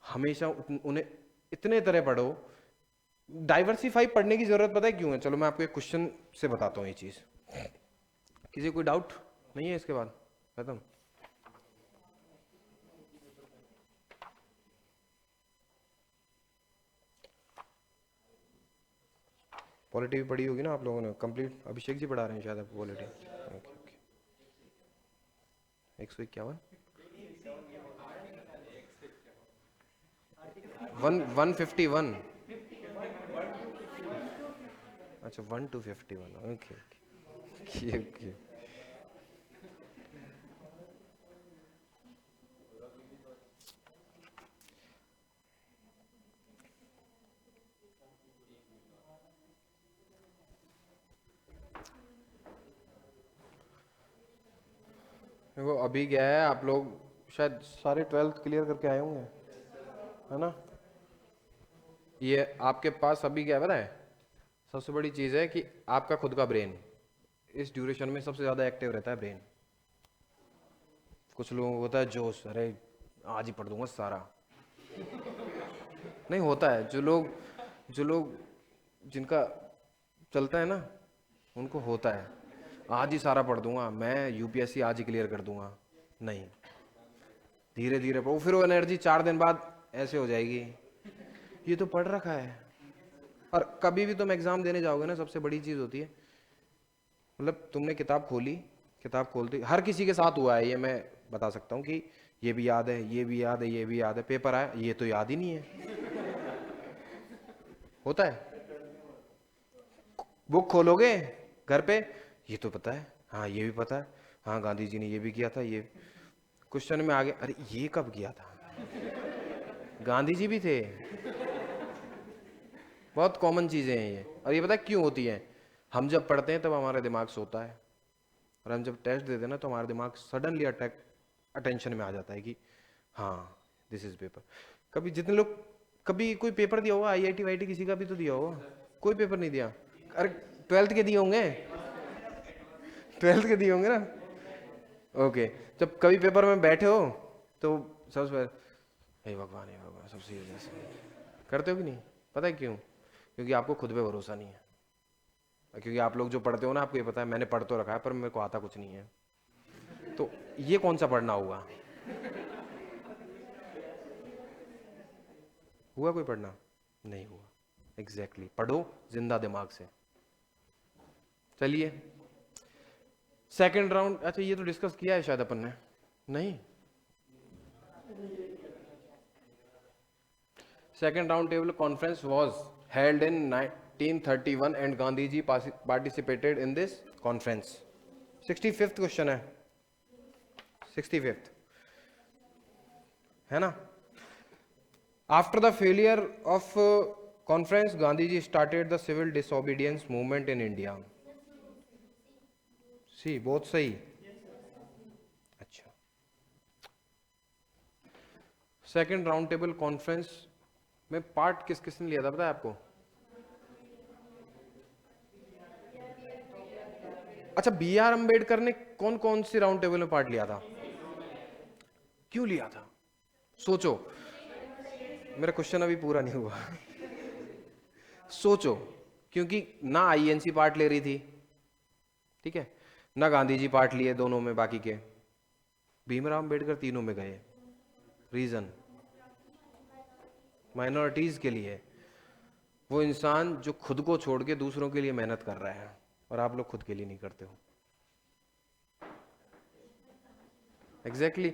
हमेशा उन्हें इतने तरह पढ़ो। डाइवर्सिफाई पढ़ने की जरूरत पता है क्यों है? चलो मैं आपको एक क्वेश्चन से बताता हूँ ये चीज़। किसी कोई डाउट नहीं है इसके बाद? खत्म। पॉलिटी भी पढ़ी होगी ना आप लोगों ने कंप्लीट? अभिषेक जी पढ़ा रहे हैं शायद आपको पॉलिटी। Okay okay. 151 151। अच्छा 1 to 51, ओके ओके ओके। देखो अभी क्या है, आप लोग शायद सारे 12th क्लियर करके आए होंगे, है ना? ये आपके पास अभी क्या है पता है, सबसे बड़ी चीज़ है कि आपका खुद का ब्रेन इस ड्यूरेशन में सबसे ज़्यादा एक्टिव रहता है ब्रेन। कुछ लोगों को होता है जोश, अरे आज ही पढ़ दूंगा सारा। नहीं होता है, जो लोग जिनका चलता है ना, उनको होता है आज ही सारा पढ़ दूंगा मैं, यूपीएससी आज ही क्लियर कर दूंगा। नहीं, धीरे धीरे पढ़ो, फिर वो एनर्जी 4 दिन बाद ऐसे हो जाएगी, ये तो पढ़ रखा है। और कभी भी तुम एग्जाम देने जाओगे ना, सबसे बड़ी चीज़ होती है, मतलब तुमने किताब खोली, किताब खोलती, हर किसी के साथ हुआ है ये, मैं बता सकता हूँ कि ये भी याद है, ये भी याद है, ये भी याद है, पेपर आया ये तो याद ही नहीं है। होता है, बुक खोलोगे घर पे, ये तो पता है, हाँ ये भी पता है, हाँ गांधी जी ने ये भी किया था, ये क्वेश्चन में आगे, अरे ये कब किया था, गांधी जी भी थे। बहुत कॉमन चीज़ें हैं ये, और ये पता है क्यों होती हैं? हम जब पढ़ते हैं तब हमारा दिमाग सोता है, और हम जब टेस्ट देते हैं ना तो हमारा दिमाग सडनली अटेंशन में आ जाता है कि हाँ दिस इज पेपर। कभी जितने लोग, कभी कोई पेपर दिया होगा, आईआईटी वाईटी किसी का भी तो दिया होगा, कोई पेपर नहीं दिया? अरे 12th के दिए होंगे, 12th के दिए होंगे ना। ओके, जब कभी पेपर में बैठे हो तो सबसे पहले हे भगवान सबसे जैसे करते हो कि नहीं? पता है क्यों? क्योंकि आपको खुद पे भरोसा नहीं है, क्योंकि आप लोग जो पढ़ते हो ना, आपको ये पता है मैंने पढ़ तो रखा है पर मेरे को आता कुछ नहीं है, तो ये कौन सा पढ़ना हुआ? हुआ कोई पढ़ना? नहीं हुआ। एग्जैक्टली पढ़ो जिंदा दिमाग से। चलिए सेकंड राउंड, अच्छा ये तो डिस्कस किया है शायद अपन ने, नहीं? Second round table conference was held in 1931 and Gandhi ji participated in this conference. 65th question है, 65th, है ना? After the failure of conference Gandhi ji started the civil disobedience movement in India. C बहुत सही। अच्छा, सेकंड राउंड टेबल कॉन्फ्रेंस में part किस किसने लिया था पता है आपको? अच्छा, बी आर अम्बेडकर ने कौन कौन सी राउंड टेबल में पार्ट लिया था? क्यों लिया था? सोचो, मेरा क्वेश्चन अभी पूरा नहीं हुआ। सोचो, क्योंकि ना आईएनसी पार्ट ले रही थी, ठीक है, ना गांधी जी पार्ट लिए दोनों में, बाकी के भीमराव अम्बेडकर तीनों में गए। रीजन माइनॉरिटीज के लिए, वो इंसान जो खुद को छोड़ के दूसरों के लिए मेहनत कर रहा है, और आप लोग खुद के लिए नहीं करते हो। एग्जैक्टली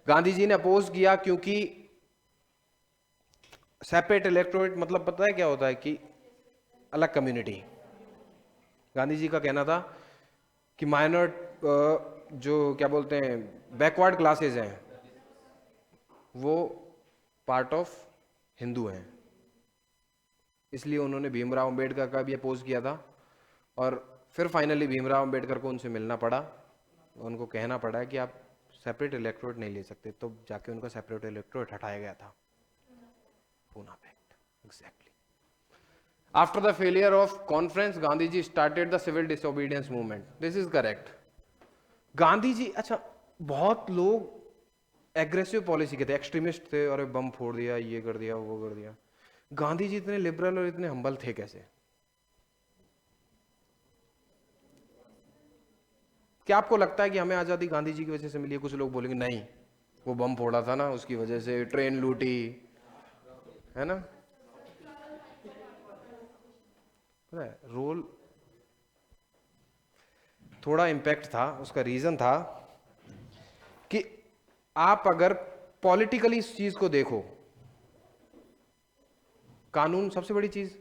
गांधी जी ने अपोज किया क्योंकि सेपरेट इलेक्टोरेट मतलब पता है क्या होता है कि अलग कम्युनिटी। गांधी जी का कहना था कि माइनर जो क्या बोलते हैं बैकवर्ड क्लासेस हैं वो पार्ट ऑफ हिंदू हैं, इसलिए उन्होंने भीमराव अंबेडकर का भी अपोज किया था। और फिर फाइनली भीमराव अंबेडकर को उनसे मिलना पड़ा, उनको कहना पड़ा कि आप सेपरेट इलेक्टोरेट नहीं ले सकते, तो जाके उनका सेपरेट इलेक्टोरेट हटाया गया था, Poona pact. Exactly after the failure of conference Gandhi ji started the civil disobedience movement, this is correct. Gandhi ji, अच्छा बहुत लोग एग्रेसिव पॉलिसी के थे, एक्सट्रीमिस्ट थे, और बम फोड़ दिया, ये कर दिया, वो कर दिया। गांधी जी इतने लिबरल और इतने हम्बल थे कैसे? क्या आपको लगता है कि हमें आजादी गांधी जी की वजह से मिली है? कुछ लोग बोलेंगे नहीं, वो बम फोड़ा था ना उसकी वजह से, ट्रेन लूटी, है ना? पता है रोल थोड़ा इम्पैक्ट था, उसका रीजन था कि आप अगर पॉलिटिकली इस चीज को देखो, कानून सबसे बड़ी चीज,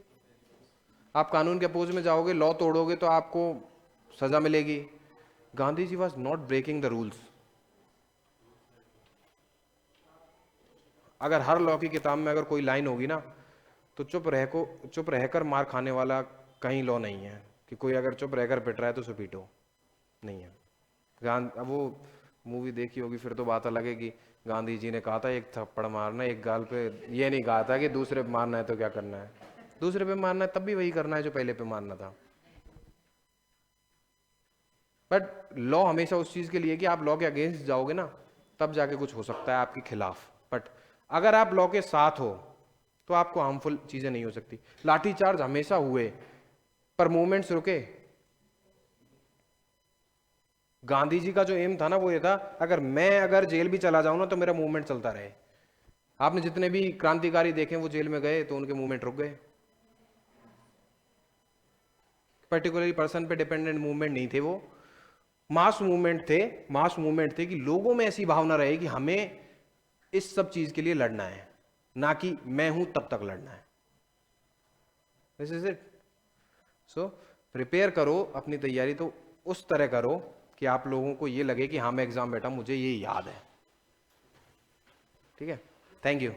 आप कानून के अपोज में जाओगे, लॉ तोड़ोगे तो आपको सजा मिलेगी। Gandhi ji was not breaking the rules. अगर हर लॉ की किताब में अगर कोई लाइन होगी ना, तो चुप रहकर मार खाने वाला कहीं लॉ नहीं है कि कोई अगर चुप रहकर पिट रहा है तो उसे पीटो, नहीं है। अब वो मूवी देखी होगी, फिर तो बात अलग है कि गांधी जी ने कहा था एक थप्पड़ मारना एक गाल पे, ये नहीं कहा था कि दूसरे पे मारना है तो क्या करना है। दूसरे पे मारना है तब भी वही करना है जो पहले पे मारना था। बट लॉ हमेशा उस चीज के लिए कि आप लॉ के अगेंस्ट जाओगे ना, तब जाके कुछ हो सकता है आपके खिलाफ। बट अगर आप लॉ के साथ हो तो आपको हार्मफुल चीजें नहीं हो सकती। लाठीचार्ज हमेशा हुए पर मूवमेंट्स रुके। गांधी जी का जो एम था ना वो ये था, अगर जेल भी चला जाऊं ना तो मेरा मूवमेंट चलता रहे। आपने जितने भी क्रांतिकारी देखे वो जेल में गए तो उनके मूवमेंट रुक गए। पर्टिकुलरली पर्सन पे डिपेंडेंट मूवमेंट नहीं थे वो, मास मूवमेंट थे। मास मूवमेंट थे कि लोगों में ऐसी भावना रहे कि हमें इस सब चीज के लिए लड़ना है, ना कि मैं हूं तब तक लड़ना है। This is it. So prepare करो अपनी तैयारी तो उस तरह करो कि आप लोगों को ये लगे कि हाँ मैं एग्जाम बैठा मुझे ये याद है। ठीक है, थैंक यू।